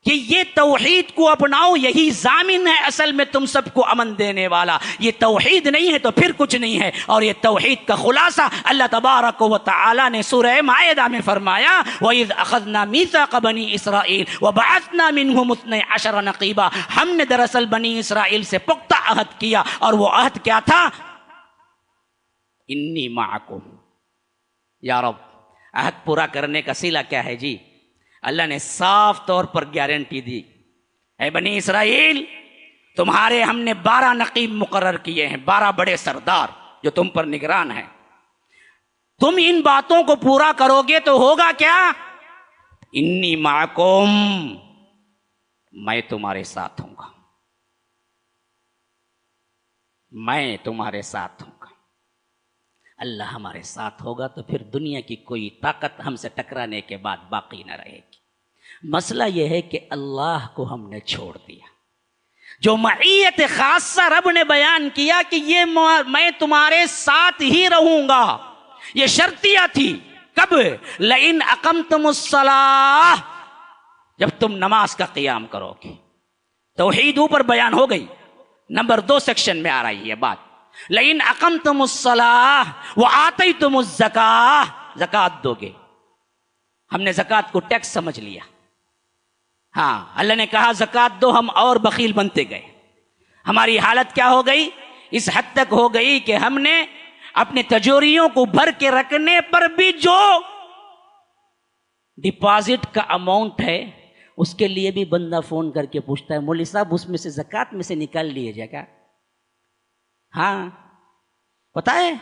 کہ یہ توحید کو اپناؤ, یہی ضامن ہے اصل میں تم سب کو امن دینے والا. یہ توحید نہیں ہے تو پھر کچھ نہیں ہے. اور یہ توحید کا خلاصہ اللہ تبارک و تعالی نے سورہ مائدہ میں فرمایا, وَإِذْ أَخَذْنَا مِيثَاقَ بَنِي إِسْرَائِيلَ وَبَعَثْنَا مِنْهُمُ 12 نقیبا. ہم نے دراصل بنی اسرائیل سے پختہ عہد کیا, اور وہ عہد کیا تھا؟ انی معکم. یا رب, عہد پورا کرنے کا صلہ کیا ہے جی؟ اللہ نے صاف طور پر گارنٹی دی, اے بنی اسرائیل تمہارے ہم نے 12 نقیب مقرر کیے ہیں, 12 بڑے سردار جو تم پر نگران ہیں. تم ان باتوں کو پورا کرو گے تو ہوگا کیا؟ انی معکم, میں تمہارے ساتھ ہوں گا, میں تمہارے ساتھ ہوں گا. اللہ ہمارے ساتھ ہوگا تو پھر دنیا کی کوئی طاقت ہم سے ٹکرانے کے بعد باقی نہ رہے گی. مسئلہ یہ ہے کہ اللہ کو ہم نے چھوڑ دیا. جو معیت خاصہ رب نے بیان کیا کہ یہ میں تمہارے ساتھ ہی رہوں گا, یہ شرطیہ تھی. کب؟ لئن اقمتم الصلاۃ, جب تم نماز کا قیام کرو گے. توحید اوپر بیان ہو گئی, نمبر 2 سیکشن میں آ رہی ہے بات. لئن اقمتم الصلاۃ وآتیتم الزکاۃ, زکات دو گے. ہم نے زکات کو ٹیکس سمجھ لیا. ہاں اللہ نے کہا زکات دو, ہم اور بخیل بنتے گئے. ہماری حالت کیا ہو گئی؟ اس حد تک ہو گئی کہ ہم نے اپنے تجوریوں کو بھر کے رکھنے پر بھی جو ڈپازٹ کا اماؤنٹ ہے اس کے لیے بھی بندہ فون کر کے پوچھتا ہے, مولوی صاحب اس میں سے زکات میں سے نکال لیے جائے گا. ہاں پتہ ہے,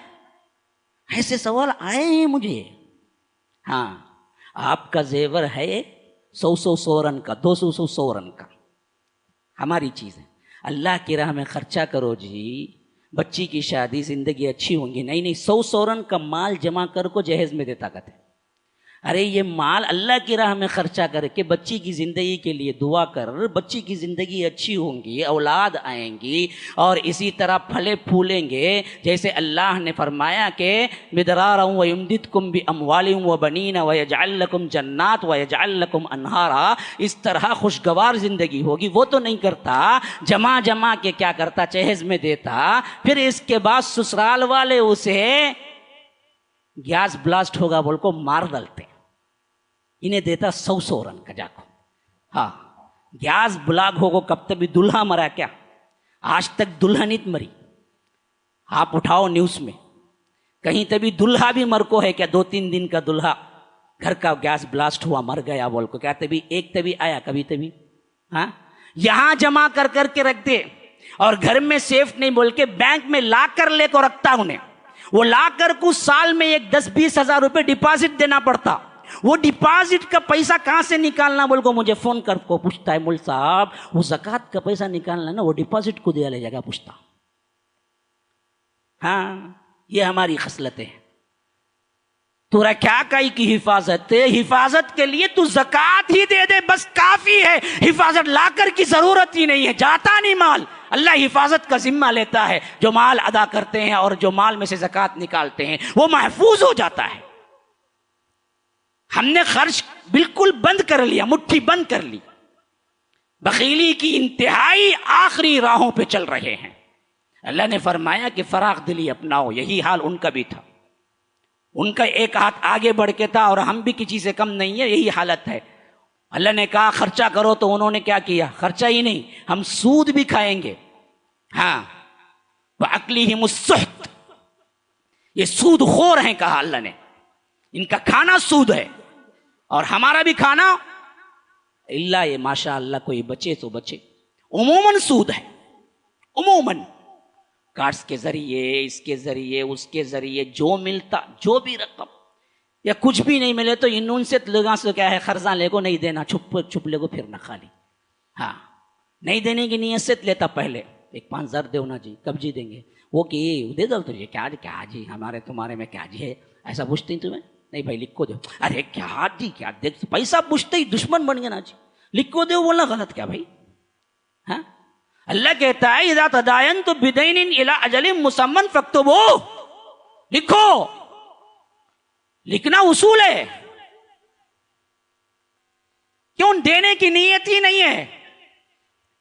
ایسے سوال آئے ہیں مجھے. ہاں آپ کا زیور ہے 100 سورن کا, 200 سورن کا, ہماری چیز ہے. اللہ کی راہ میں خرچہ کرو جی, بچی کی شادی, زندگی اچھی ہوں گی. نہیں 100 سورن کا مال جمع کر کو جہیز میں دے طاقت ہے. ارے یہ مال اللہ کی راہ میں خرچہ کر کے بچی کی زندگی کے لیے دعا کر، بچی کی زندگی اچھی ہوں گی، اولاد آئیں گی اور اسی طرح پھلے پھولیں گے، جیسے اللہ نے فرمایا کہ مدرارا ویمددکم باموال وبنین ویجعل لکم جنات ویجعل لکم انہارا، اس طرح خوشگوار زندگی ہوگی۔ وہ تو نہیں کرتا، جمع کے کیا کرتا، جہیز میں دیتا، پھر اس کے بعد سسرال والے اسے گیس بلاسٹ ہوگا بول کو مار ڈالتے، انہیں دیتا 100 رن کا جا کو۔ ہاں گیس بلاگ ہوگو، کب تک بھی دلہا مرا کیا؟ آج تک دلہن نہیں مری، آپ اٹھاؤ نیوز میں کہیں تبھی دلہا بھی مر کو ہے کیا؟ 2-3 دن کا دلہا گھر کا گیس بلاسٹ ہوا مر گیا بول کو، کیا تبھی ایک تبھی آیا کبھی تبھی؟ ہاں یہاں جمع کر کے رکھ دے، اور گھر میں سیف نہیں بول کے بینک میں لا کر لے کو رکھتا انہیں، وہ لا کر کو سال میں ایک 10-20 ہزار روپے ڈپازٹ دینا پڑتا، وہ ڈپازٹ کا پیسہ کہاں سے نکالنا بول کو مجھے فون کر کو پوچھتا ہے، مول صاحب وہ زکوٰۃ کا پیسہ نکالنا نا، وہ ڈپازٹ کو دیا لے جائے گا پوچھتا۔ ہاں یہ ہماری خصلتیں ہیں۔ تو رہا کیا کئی کی حفاظت، حفاظت کے لیے تو زکوٰۃ ہی دے دے بس کافی ہے، حفاظت لا کر کی ضرورت ہی نہیں ہے، جاتا نہیں مال، اللہ حفاظت کا ذمہ لیتا ہے، جو مال ادا کرتے ہیں اور جو مال میں سے زکوٰۃ نکالتے ہیں وہ محفوظ ہو جاتا ہے۔ ہم نے خرچ بالکل بند کر لیا، مٹھی بند کر لی، بخیلی کی انتہائی آخری راہوں پہ چل رہے ہیں۔ اللہ نے فرمایا کہ فراخ دلی اپناؤ، یہی حال ان کا بھی تھا، ان کا ایک ہاتھ آگے بڑھ کے تھا اور ہم بھی کسی سے کم نہیں ہے، یہی حالت ہے۔ اللہ نے کہا خرچہ کرو تو انہوں نے کیا کیا؟ خرچہ ہی نہیں، ہم سود بھی کھائیں گے۔ ہاں وَأَكْلِهِمُ السُّحْتُ، یہ سود خور ہیں کہا اللہ نے، ان کا کھانا سود ہے، اور ہمارا بھی کھانا اللہ یہ ماشاء اللہ کوئی بچے تو بچے، عموماً سود ہے، عموماً کارڈز کے ذریعے، اس کے ذریعے، اس کے ذریعے جو ملتا، جو بھی رقم یا کچھ بھی نہیں ملے تو ان سے لوگوں سے کیا ہے، قرضہ لے کو نہیں دینا، چھپ لے کو پھر نہ خالی۔ ہاں نہیں دینے کی نیت سے لیتا، پہلے ایک 5,000 دے ہونا جی، کب جی دیں گے؟ وہ کہ دے دو تجھے، کیا جی ہمارے تمہارے میں کیا جی ہے، ایسا پوچھتے ہیں تمہیں؟ نہیں بھائی لکھ کو دو، ارے کیا جی کیا دیکھ، پیسہ پوچھتے ہی دشمن بن گیا نا جی، لکھ کو دو بولنا غلط کیا بھائی؟ ہاں اللہ کہتا ہے اذا تداینتم بدین الی اجل مسمى فاکتبوہ، لکھو، لکھنا اصول ہے، کیوں دینے کی نیت ہی نہیں ہے۔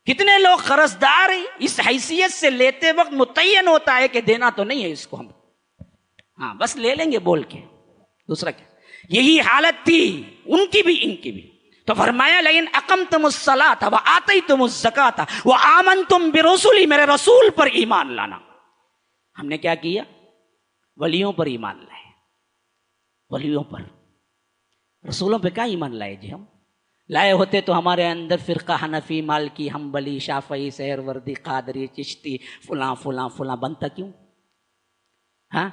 کتنے لوگ قرضدار اس حیثیت سے لیتے وقت متعین ہوتا ہے کہ دینا تو نہیں ہے اس کو ہم، ہاں بس لے لیں گے بول کے، دوسرا کیا؟ یہی حالت تھی ان کی بھی ان کی بھی۔ تو فرمایا لئن اقمتم الصلاۃ وآتیتم الزکاۃ وآمنتم برسلی، میرے رسول پر ایمان لانا۔ ہم نے کیا کیا؟ ولیوں پر ایمان لائے، ولیوں پر، رسولوں پہ کیا ایمان لائے جی؟ ہم لائے ہوتے تو ہمارے اندر فرقہ حنفی، مالکی، حنبلی، شافعی، سہروردی، قادری، چشتی، فلاں فلاں فلاں بنتا کیوں؟ ہاں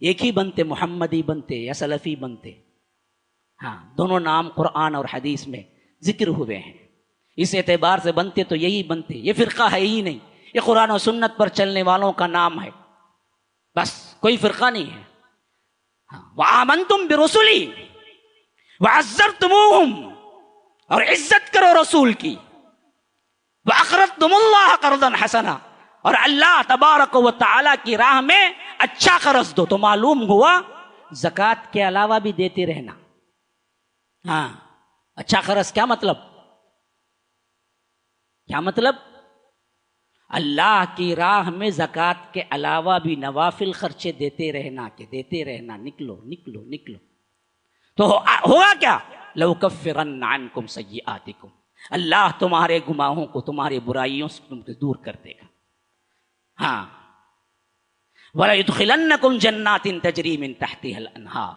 ایک ہی بنتے، محمدی بنتے یا سلفی بنتے۔ ہاں دونوں نام قرآن اور حدیث میں ذکر ہوئے ہیں، اس اعتبار سے بنتے تو یہی بنتے، یہ فرقہ ہے ہی نہیں، یہ قرآن و سنت پر چلنے والوں کا نام ہے، بس کوئی فرقہ نہیں ہے۔ وآمنتم برسلی وعزرتموہم، اور عزت کرو رسول کی، وَأَقْرَضْتُمُ اللَّهَ قَرْضًا حَسَنًا، اور اللہ تبارک و تعالی کی راہ میں اچھا قرض دو۔ تو معلوم ہوا زکوٰۃ کے علاوہ بھی دیتے رہنا۔ ہاں اچھا قرض کیا مطلب؟ کیا مطلب؟ اللہ کی راہ میں زکوٰۃ کے علاوہ بھی نوافل خرچے دیتے رہنا، کہ دیتے رہنا، نکلو نکلو نکلو۔ تو ہوگا کیا؟ لَأُكَفِّرَنَّ عَنْكُمْ سَيِّئَاتِكُمْ، اللہ تمہارے گناہوں کو، تمہاری برائیوں سے تم کو دور کر دے گا۔ ہاں وَلَيُدْخِلَنَّكُمْ جَنَّاتٍ تَجْرِي مِن تَحْتِهَا الْأَنْهَارُ،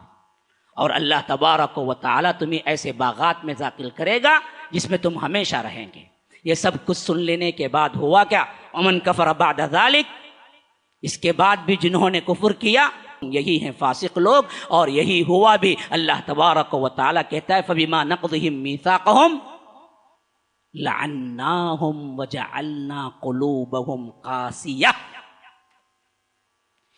اور اللہ تبارک و تعالیٰ تمہیں ایسے باغات میں داخل کرے گا جس میں تم ہمیشہ رہیں گے۔ یہ سب کچھ سن لینے کے بعد ہوا کیا؟ وَمَنْ كَفَرَ بَعْدَ ذَلِكَ، اس کے بعد بھی جنہوں نے کفر کیا یہی ہیں فاسق لوگ، اور یہی ہوا بھی۔ اللہ تبارک و تعالیٰ کہتا ہے فَبِمَا نَقْضِهِمْ مِيثَاقَهُمْ لَعَنَّاهُمْ وَجَعَلْنَا قُلُوبَهُمْ قَاسِيَةً،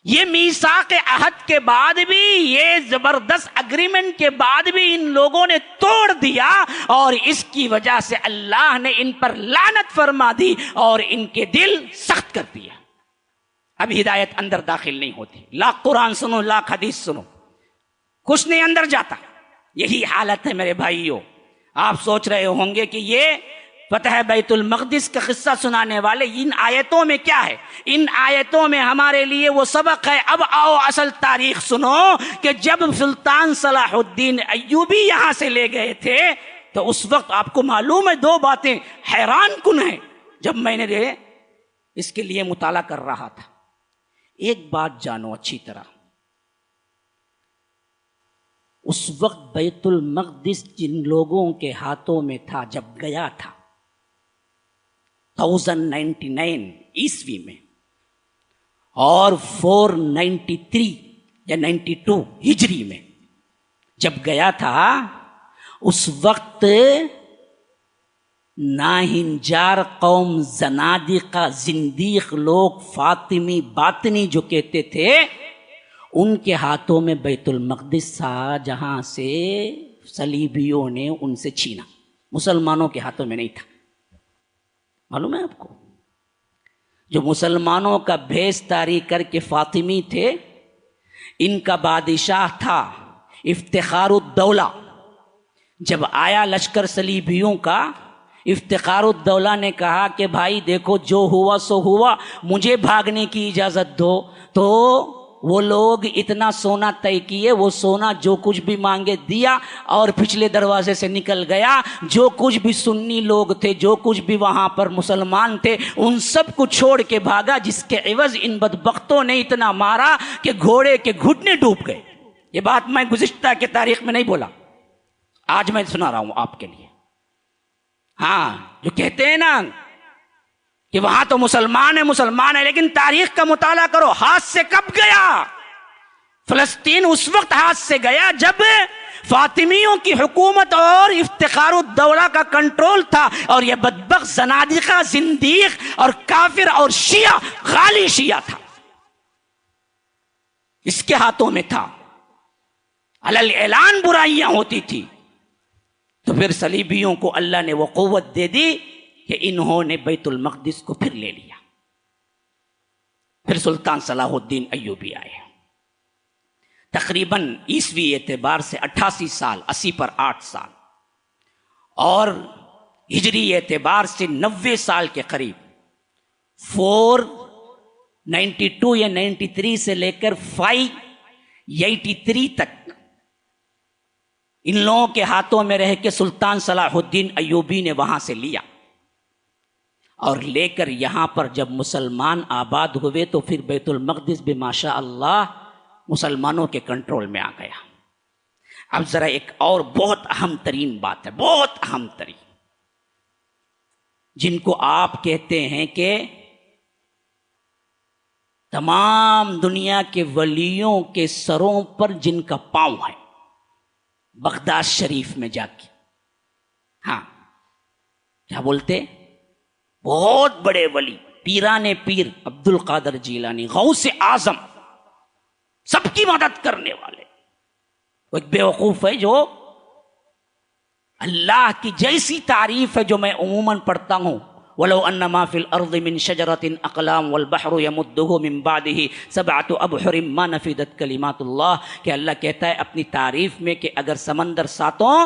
یہ میثاق عہد کے بعد بھی، یہ زبردست اگریمنٹ کے بعد بھی ان لوگوں نے توڑ دیا، اور اس کی وجہ سے اللہ نے ان پر لعنت فرما دی اور ان کے دل سخت کر دیا۔ اب ہدایت اندر داخل نہیں ہوتی، لاکھ قرآن سنو، لاکھ حدیث سنو، کچھ نہیں اندر جاتا۔ یہی حالت ہے میرے بھائیوں۔ آپ سوچ رہے ہوں گے کہ یہ فتح بیت المقدس کا قصہ سنانے والے، ان آیتوں میں کیا ہے؟ ان آیتوں میں ہمارے لیے وہ سبق ہے۔ اب آؤ اصل تاریخ سنو کہ جب سلطان صلاح الدین ایوبی یہاں سے لے گئے تھے تو اس وقت آپ کو معلوم ہے دو باتیں حیران کن ہیں جب میں نے اس کے لیے مطالعہ کر رہا تھا۔ ایک بات جانو اچھی طرح، اس وقت بیت المقدس جن لوگوں کے ہاتھوں میں تھا جب گیا تھا 1099 عیسوی میں اور 493 یا 92 ہجری میں جب گیا تھا، اس وقت ناہنجار قوم، زنادقہ، زندیق لوگ، فاطمی باطنی جو کہتے تھے، ان کے ہاتھوں میں بیت المقدس تھا، جہاں سے صلیبیوں نے ان سے چھینا۔ مسلمانوں کے ہاتھوں میں نہیں تھا۔ معلوم ہے آپ کو؟ جو مسلمانوں کا بھیس طاری کر کے فاطمی تھے، ان کا بادشاہ تھا افتخار الدولہ۔ جب آیا لشکر صلیبیوں کا، افتخار الدولہ نے کہا کہ بھائی دیکھو جو ہوا سو ہوا، مجھے بھاگنے کی اجازت دو۔ تو وہ لوگ اتنا سونا طے کیے، وہ سونا جو کچھ بھی مانگے دیا اور پچھلے دروازے سے نکل گیا۔ جو کچھ بھی سنی لوگ تھے، جو کچھ بھی وہاں پر مسلمان تھے، ان سب کو چھوڑ کے بھاگا، جس کے عوض ان بدبختوں نے اتنا مارا کہ گھوڑے کے گھٹنے ڈوب گئے۔ یہ بات میں گزشتہ کے تاریخ میں نہیں بولا، آج میں سنا رہا ہوں آپ کے لیے۔ ہاں، جو کہتے ہیں نا کہ وہاں تو مسلمان ہے، لیکن تاریخ کا مطالعہ کرو، ہاتھ سے کب گیا؟ فلسطین اس وقت ہاتھ سے گیا جب فاطمیوں کی حکومت اور افتخار الدولہ کا کنٹرول تھا، اور یہ بدبخت زنادقہ، زندیق اور کافر اور شیعہ، غالی شیعہ تھا، اس کے ہاتھوں میں تھا۔ علل اعلان برائیاں ہوتی تھی۔ تو پھر صلیبیوں کو اللہ نے وہ قوت دے دی کہ انہوں نے بیت المقدس کو پھر لے لیا۔ پھر سلطان صلاح الدین ایوبی آئے، تقریباً عیسوی اعتبار سے 88 سال، 80 پر 8 سال، اور ہجری اعتبار سے 90 سال کے قریب، 492 یا 93 سے لے کر 583 تک ان لوگوں کے ہاتھوں میں رہ کے سلطان صلاح الدین ایوبی نے وہاں سے لیا، اور لے کر یہاں پر جب مسلمان آباد ہوئے تو پھر بیت المقدس بھی ماشاء اللہ مسلمانوں کے کنٹرول میں آ گیا۔ اب ذرا ایک اور بہت اہم ترین بات ہے، بہت اہم ترین، جن کو آپ کہتے ہیں کہ تمام دنیا کے ولیوں کے سروں پر جن کا پاؤں ہے، بغداد شریف میں جا کے، ہاں کیا بولتے، بہت بڑے ولی، پیران پیر عبد القادر جیلانی، غوث اعظم، سب کی مدد کرنے والے۔ وہ ایک بیوقوف ہے جو اللہ کی جیسی تعریف ہے جو میں عموماً پڑھتا ہوں، وَلَوْ أَنَّ مَا فِي الْأَرْضِ مِنْ شَجَرَةٍ أَقْلَامٌ وَالْبَحْرُ يَمُدُّهُ مِنْ بَعْدِهِ سَبْعَةُ أَبْحُرٍ مَا نَفِدَتْ كَلِمَاتُ اللَّهِ، کہ اللہ کہتا ہے اپنی تعریف میں کہ اگر سمندر ساتوں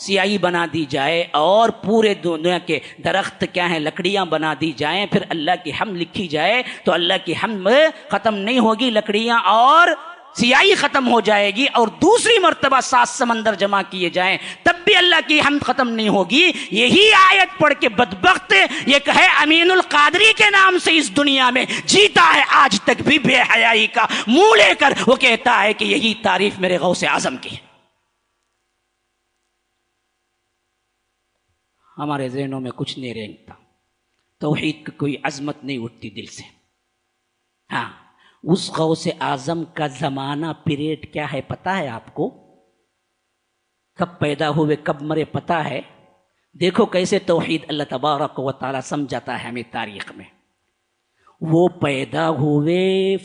سیاہی بنا دی جائے اور پورے دنیا کے درخت کیا ہیں لکڑیاں بنا دی جائیں، پھر اللہ کی حمد لکھی جائے تو اللہ کی حمد ختم نہیں ہوگی، لکڑیاں اور سیاہی ختم ہو جائے گی، اور دوسری مرتبہ 7 سمندر جمع کیے جائیں تب بھی اللہ کی حمد ختم نہیں ہوگی۔ یہی آیت پڑھ کے بدبخت یہ کہے امین القادری کے نام سے اس دنیا میں جیتا ہے، آج تک بھی بے حیائی کا منہ لے کر وہ کہتا ہے کہ یہی تعریف میرے غوث اعظم کی ہے۔ ہمارے ذہنوں میں کچھ نہیں رینگتا، توحید کی کوئی عظمت نہیں اٹھتی دل سے۔ ہاں، اس غوث اعظم کا زمانہ پیریڈ کیا ہے پتہ ہے آپ کو؟ کب پیدا ہوئے کب مرے پتہ ہے؟ دیکھو کیسے توحید اللہ تبارک و تعالی سمجھاتا ہے ہمیں تاریخ میں۔ وہ پیدا ہوئے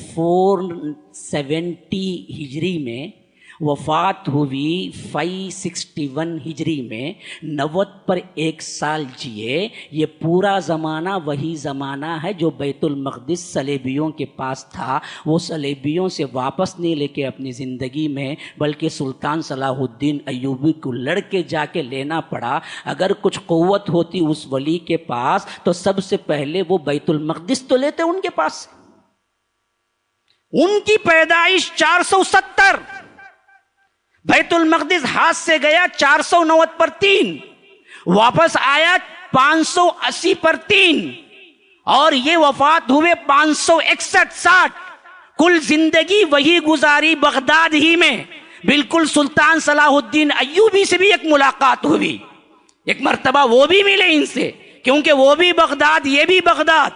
470 ہجری میں، وفات ہوئی 561 ہجری میں، 90 پر 1 سال جیے۔ یہ پورا زمانہ وہی زمانہ ہے جو بیت المقدس صلیبیوں کے پاس تھا۔ وہ صلیبیوں سے واپس نہیں لے کے اپنی زندگی میں، بلکہ سلطان صلاح الدین ایوبی کو لڑ کے جا کے لینا پڑا۔ اگر کچھ قوت ہوتی اس ولی کے پاس تو سب سے پہلے وہ بیت المقدس تو لیتے ان کے پاس۔ ان کی پیدائش 470، بیت المقدس ہاتھ سے گیا 490 پر 3، واپس آیا 580 پر 3، اور یہ وفات ہوئے 561-60۔ کل زندگی وہی گزاری بغداد ہی میں۔ بالکل سلطان صلاح الدین ایوبی سے بھی ایک ملاقات ہوئی، ایک مرتبہ وہ بھی ملے ان سے، کیونکہ وہ بھی بغداد یہ بھی بغداد،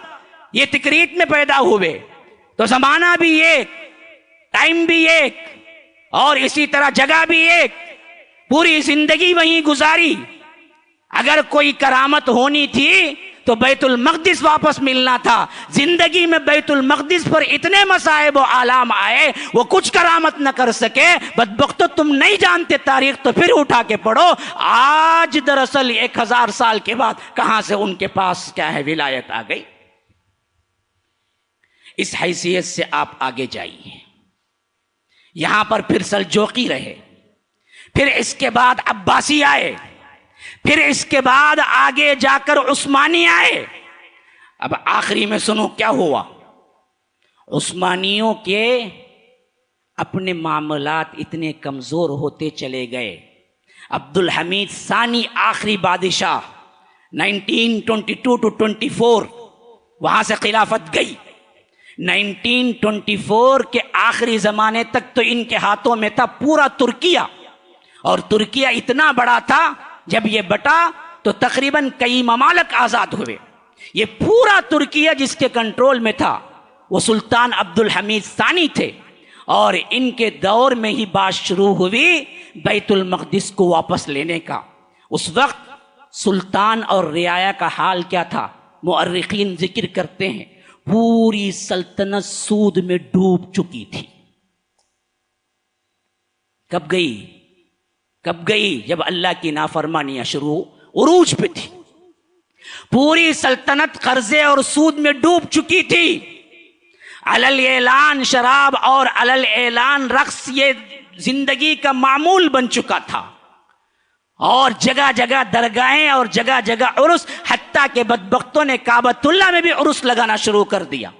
یہ تکریت میں پیدا ہوئے، تو زمانہ بھی ایک، ٹائم بھی ایک، اور اسی طرح جگہ بھی ایک، پوری زندگی وہیں گزاری۔ اگر کوئی کرامت ہونی تھی تو بیت المقدس واپس ملنا تھا۔ زندگی میں بیت المقدس پر اتنے مصائب و آلام آئے، وہ کچھ کرامت نہ کر سکے۔ بدبختو تم نہیں جانتے تاریخ تو پھر اٹھا کے پڑھو۔ آج دراصل 1000 سال کے بعد کہاں سے ان کے پاس کیا ہے ولایت آ گئی۔ اس حیثیت سے آپ آگے جائیے۔ یہاں پر پھر سلجوقی رہے، پھر اس کے بعد عباسی آئے، پھر اس کے بعد آگے جا کر عثمانی آئے۔ اب آخری میں سنو کیا ہوا۔ عثمانیوں کے اپنے معاملات اتنے کمزور ہوتے چلے گئے۔ عبد الحمید ثانی آخری بادشاہ 1922 to 24 وہاں سے خلافت گئی۔ 1924 کے آخری زمانے تک تو ان کے ہاتھوں میں تھا پورا ترکیہ، اور ترکیہ اتنا بڑا تھا جب یہ بٹا تو تقریباً کئی ممالک آزاد ہوئے۔ یہ پورا ترکیہ جس کے کنٹرول میں تھا وہ سلطان عبد الحمید ثانی تھے، اور ان کے دور میں ہی بات شروع ہوئی بیت المقدس کو واپس لینے کا۔ اس وقت سلطان اور رعایا کا حال کیا تھا؟ مؤرخین ذکر کرتے ہیں پوری سلطنت سود میں ڈوب چکی تھی۔ کب گئی؟ جب اللہ کی نافرمانیاں شروع عروج پہ تھی۔ پوری سلطنت قرضے اور سود میں ڈوب چکی تھی۔ علل اعلان شراب اور علل اعلان رقص یہ زندگی کا معمول بن چکا تھا، اور جگہ جگہ درگاہیں اور جگہ جگہ عرس، حتیٰ کہ بدبختوں نے کعبۃ اللہ میں بھی عرس لگانا شروع کر دیا۔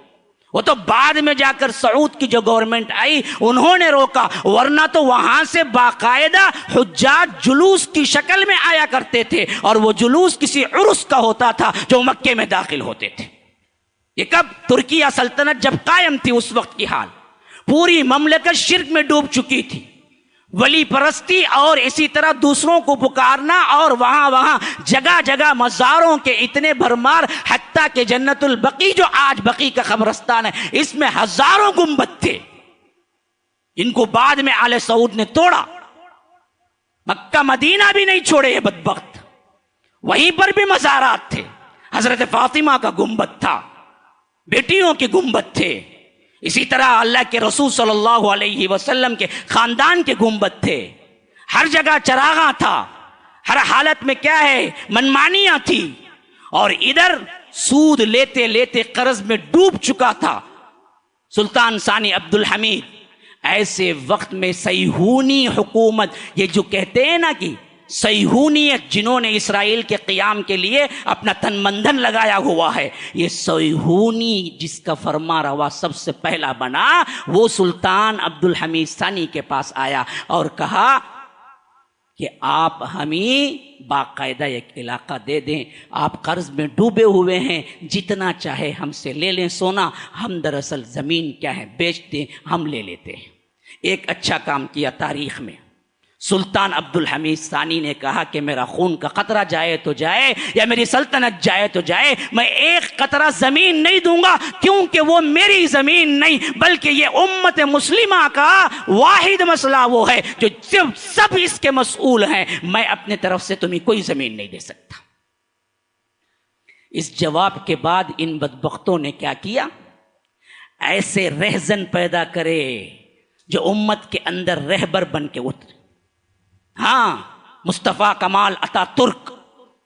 وہ تو بعد میں جا کر سعود کی جو گورنمنٹ آئی انہوں نے روکا، ورنہ تو وہاں سے باقاعدہ حجاج جلوس کی شکل میں آیا کرتے تھے، اور وہ جلوس کسی عرس کا ہوتا تھا جو مکے میں داخل ہوتے تھے۔ یہ کب؟ ترکیہ سلطنت جب قائم تھی اس وقت کی حال۔ پوری مملکت شرک میں ڈوب چکی تھی، ولی پرستی اور اسی طرح دوسروں کو پکارنا، اور وہاں جگہ جگہ مزاروں کے اتنے بھرمار، حتیٰ کہ جنت البقیع جو آج بقیع کا قبرستان ہے اس میں ہزاروں گنبد تھے، ان کو بعد میں آل سعود نے توڑا۔ مکہ مدینہ بھی نہیں چھوڑے یہ بدبخت، وہیں پر بھی مزارات تھے۔ حضرت فاطمہ کا گنبد تھا، بیٹیوں کے گنبد تھے، اسی طرح اللہ کے رسول صلی اللہ علیہ وسلم کے خاندان کے گنبد تھے، ہر جگہ چراغاں تھا، ہر حالت میں کیا ہے منمانیاں تھی، اور ادھر سود لیتے لیتے قرض میں ڈوب چکا تھا سلطان ثانی عبد الحمید۔ ایسے وقت میں صیہونی حکومت، یہ جو کہتے ہیں نا کہ صیہونیت، جنہوں نے اسرائیل کے قیام کے لیے اپنا تن مندھن لگایا ہوا ہے، یہ صیہونی جس کا فرما روا سب سے پہلا بنا وہ سلطان عبد الحمید ثانی کے پاس آیا اور کہا کہ آپ ہمیں باقاعدہ ایک علاقہ دے دیں، آپ قرض میں ڈوبے ہوئے ہیں، جتنا چاہے ہم سے لے لیں سونا، ہم دراصل زمین کیا ہے بیچ دیں، ہم لے لیتے ہیں۔ ایک اچھا کام کیا تاریخ میں، سلطان عبد الحمید ثانی نے کہا کہ میرا خون کا قطرہ جائے تو جائے یا میری سلطنت جائے تو جائے، میں ایک قطرہ زمین نہیں دوں گا، کیونکہ وہ میری زمین نہیں بلکہ یہ امت مسلمہ کا واحد مسئلہ وہ ہے جو سب اس کے مسئول ہیں، میں اپنے طرف سے تمہیں کوئی زمین نہیں دے سکتا۔ اس جواب کے بعد ان بدبختوں نے کیا کیا؟ ایسے رہزن پیدا کرے جو امت کے اندر رہبر بن کے اترے. ہاں، مصطفیٰ کمال اتا ترک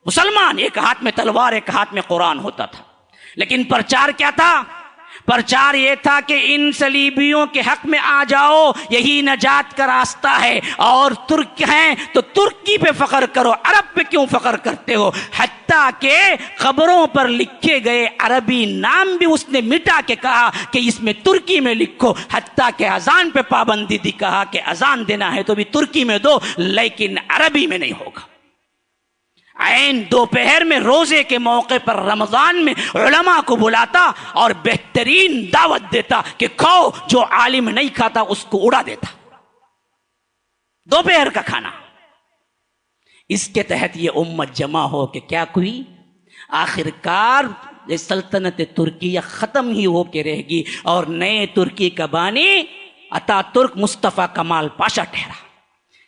مسلمان، ایک ہاتھ میں تلوار ایک ہاتھ میں قرآن ہوتا تھا، لیکن پرچار کیا تھا؟ پرچار یہ تھا کہ ان صلیبیوں کے حق میں آ جاؤ، یہی نجات کا راستہ ہے، اور ترک ہیں تو ترکی پہ فخر کرو، عرب پہ کیوں فخر کرتے ہو؟ حتیٰ کہ قبروں پر لکھے گئے عربی نام بھی اس نے مٹا کے کہا کہ اس میں ترکی میں لکھو، حتیٰ کہ اذان پہ پابندی دی، کہا کہ اذان دینا ہے تو بھی ترکی میں دو لیکن عربی میں نہیں ہوگا. عین دوپہر میں روزے کے موقع پر رمضان میں علماء کو بلاتا اور بہترین دعوت دیتا کہ کھاؤ، جو عالم نہیں کھاتا اس کو اڑا دیتا. دوپہر کا کھانا. اس کے تحت یہ امت جمع ہو کہ کیا کوئی آخر کار یہ سلطنت ترکیہ ختم ہی ہو کے رہے گی، اور نئے ترکی کا بانی اتا ترک مصطفیٰ کمال پاشا ٹھہرا.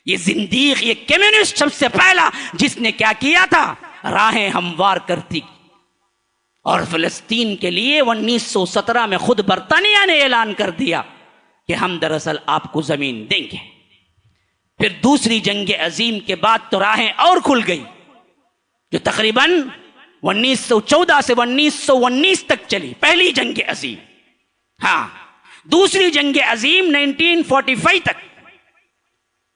یہ زندیق، یہ کمیونسٹ سب سے پہلا جس نے کیا کیا تھا؟ راہیں ہموار کرتی. اور فلسطین کے لیے 1917 میں خود برطانیہ نے اعلان کر دیا کہ ہم دراصل آپ کو زمین دیں گے. پھر دوسری جنگ عظیم کے بعد تو راہیں اور کھل گئی، جو تقریباً 1914 سے 1919 تک چلی. پہلی جنگ عظیم، ہاں، دوسری جنگ عظیم 1945 تک.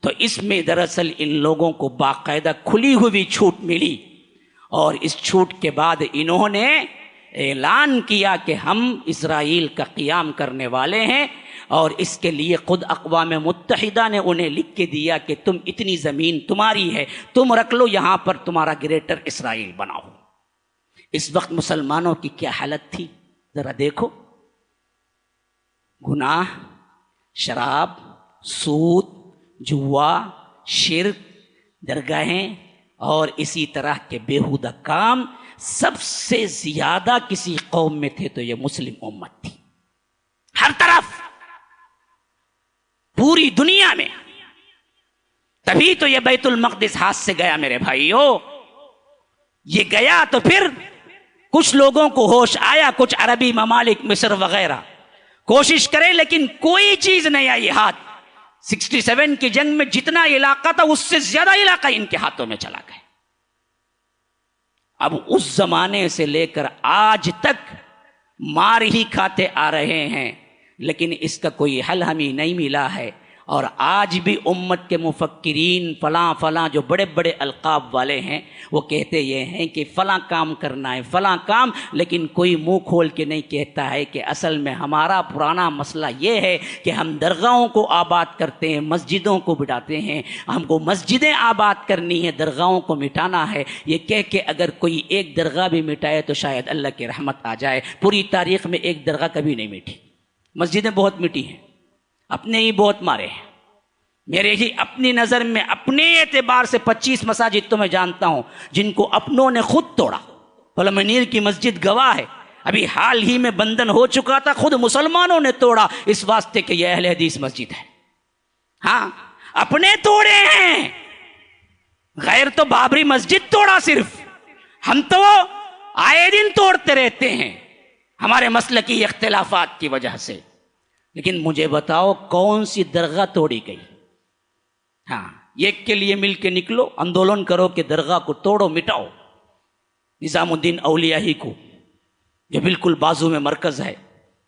تو اس میں دراصل ان لوگوں کو باقاعدہ کھلی ہوئی چھوٹ ملی، اور اس چھوٹ کے بعد انہوں نے اعلان کیا کہ ہم اسرائیل کا قیام کرنے والے ہیں، اور اس کے لیے خود اقوام متحدہ نے انہیں لکھ کے دیا کہ تم اتنی زمین تمہاری ہے، تم رکھ لو، یہاں پر تمہارا گریٹر اسرائیل بناؤ. اس وقت مسلمانوں کی کیا حالت تھی ذرا دیکھو. گناہ، شراب، سود، جوا، شرک، درگاہیں اور اسی طرح کے بیہودہ کام سب سے زیادہ کسی قوم میں تھے تو یہ مسلم امت تھی. ہر طرف، پوری دنیا میں. تبھی تو یہ بیت المقدس ہاتھ سے گیا میرے بھائیو. یہ گیا تو پھر کچھ لوگوں کو ہوش آیا، کچھ عربی ممالک مصر وغیرہ کوشش کرے لیکن کوئی چیز نہیں آئی ہاتھ. 67 کی جنگ میں جتنا علاقہ تھا اس سے زیادہ علاقہ ان کے ہاتھوں میں چلا گیا. اب اس زمانے سے لے کر آج تک مار ہی کھاتے آ رہے ہیں، لیکن اس کا کوئی حل ہمیں نہیں ملا ہے. اور آج بھی امت کے مفکرین فلاں فلاں جو بڑے بڑے القاب والے ہیں وہ کہتے یہ ہیں کہ فلاں کام کرنا ہے، فلاں کام، لیکن کوئی منہ کھول کے نہیں کہتا ہے کہ اصل میں ہمارا پرانا مسئلہ یہ ہے کہ ہم درگاہوں کو آباد کرتے ہیں، مسجدوں کو بٹاتے ہیں. ہم کو مسجدیں آباد کرنی ہے، درگاہوں کو مٹانا ہے. یہ کہہ کے اگر کوئی ایک درگاہ بھی مٹائے تو شاید اللہ کی رحمت آ جائے. پوری تاریخ میں ایک درگاہ کبھی نہیں مٹی. مسجدیں بہت مٹی ہیں، اپنے ہی بہت مارے ہیں. میرے ہی اپنی نظر میں اپنے اعتبار سے 25 مساجد تو میں جانتا ہوں جن کو اپنوں نے خود توڑا. پلمنیر کی مسجد گواہ ہے، ابھی حال ہی میں بندن ہو چکا تھا، خود مسلمانوں نے توڑا اس واسطے کہ یہ اہل حدیث مسجد ہے. ہاں، اپنے توڑے ہیں. غیر تو بابری مسجد توڑا صرف، ہم تو آئے دن توڑتے رہتے ہیں ہمارے مسلکی اختلافات کی وجہ سے. لیکن مجھے بتاؤ کون سی درگاہ توڑی گئی؟ ہاں، ایک کے لیے مل کے نکلو، آندولن کرو کہ درگاہ کو توڑو، مٹاؤ. نظام الدین اولیائی کو جو بالکل بازو میں مرکز ہے،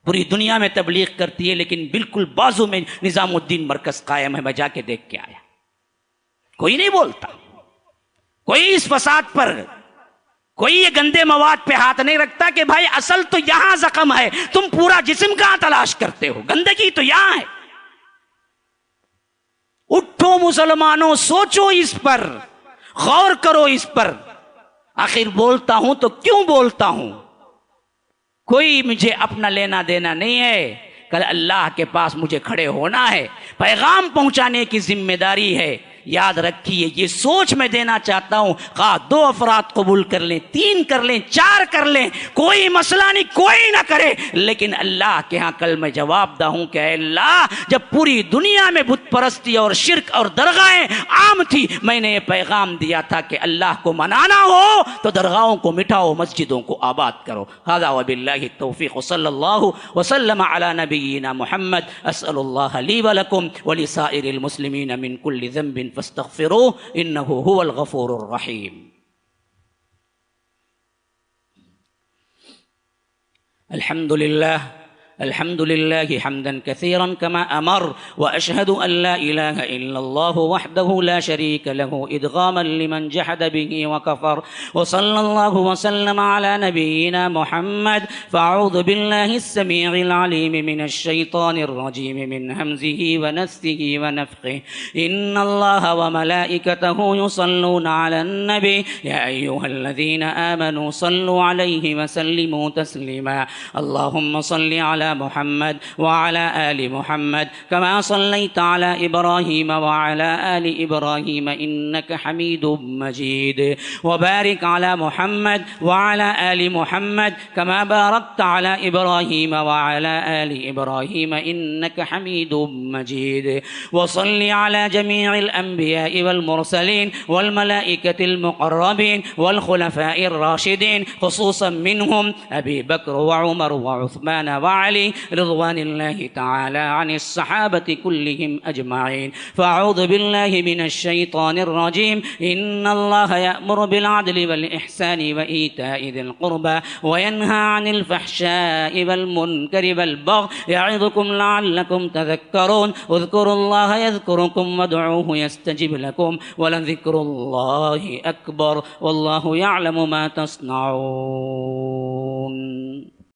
پوری دنیا میں تبلیغ کرتی ہے لیکن بالکل بازو میں نظام الدین مرکز قائم ہے. میں جا کے دیکھ کے آیا. کوئی نہیں بولتا، کوئی اس فساد پر، کوئی یہ گندے مواد پہ ہاتھ نہیں رکھتا کہ بھائی اصل تو یہاں زخم ہے، تم پورا جسم کہاں تلاش کرتے ہو؟ گندگی تو یہاں ہے. اٹھو مسلمانوں، سوچو اس پر، غور کرو اس پر. آخر بولتا ہوں تو کیوں بولتا ہوں؟ کوئی مجھے اپنا لینا دینا نہیں ہے. کل اللہ کے پاس مجھے کھڑے ہونا ہے، پیغام پہنچانے کی ذمہ داری ہے. یاد رکھیے یہ سوچ میں دینا چاہتا ہوں، خواہ 2 افراد قبول کر لیں، 3 کر لیں، 4 کر لیں، کوئی مسئلہ نہیں، کوئی نہ کرے، لیکن اللہ کے ہاں کل میں جواب دہ ہوں کہ اے اللہ جب پوری دنیا میں بت پرستی اور شرک اور درگاہیں عام تھی، میں نے یہ پیغام دیا تھا کہ اللہ کو منانا ہو تو درگاہوں کو مٹاؤ، مسجدوں کو آباد کرو۔ ھذا وباللہ التوفیق، صلی اللہ وسلم علی نبینا محمد۔ اسأل اللہ لی ولکم ولسائر المسلمین من کل ذنب فاستغفروہ انہ هو الغفور الرحیم۔ الحمد لله حمدا كثيرا كما أمر، وأشهد أن لا إله إلا الله وحده لا شريك له إدغاما لمن جحد به وكفر، وصلى الله وسلم على نبينا محمد، فأعوذ بالله السميع العليم من الشيطان الرجيم من همزه ونفثه ونفخه، إن الله وملائكته يصلون على النبي يا أيها الذين آمنوا صلوا عليه وسلموا تسليما، اللهم صل على محمد وعلى آل محمد كما صليت على إبراهيم وعلى آل إبراهيم إنك حميد مجيد، وبارك على محمد وعلى آل محمد كما باركت على إبراهيم وعلى آل إبراهيم إنك حميد مجيد، وصل على جميع الأنبياء والمرسلين والملائكة المقربين والخلفاء الراشدين، خصوصا منهم أبي بكر وعمر وعثمان وعلي رضوان الله تعالى عن الصحابة كلهم أجمعين، فأعوذ بالله من الشيطان الرجيم، إن الله يأمر بالعدل والإحسان وإيتاء ذي القربى وينهى عن الفحشاء والمنكر والبغي يعظكم لعلكم تذكرون، اذكروا الله يذكركم وادعوه يستجب لكم ولذكر الله أكبر والله يعلم ما تصنعون۔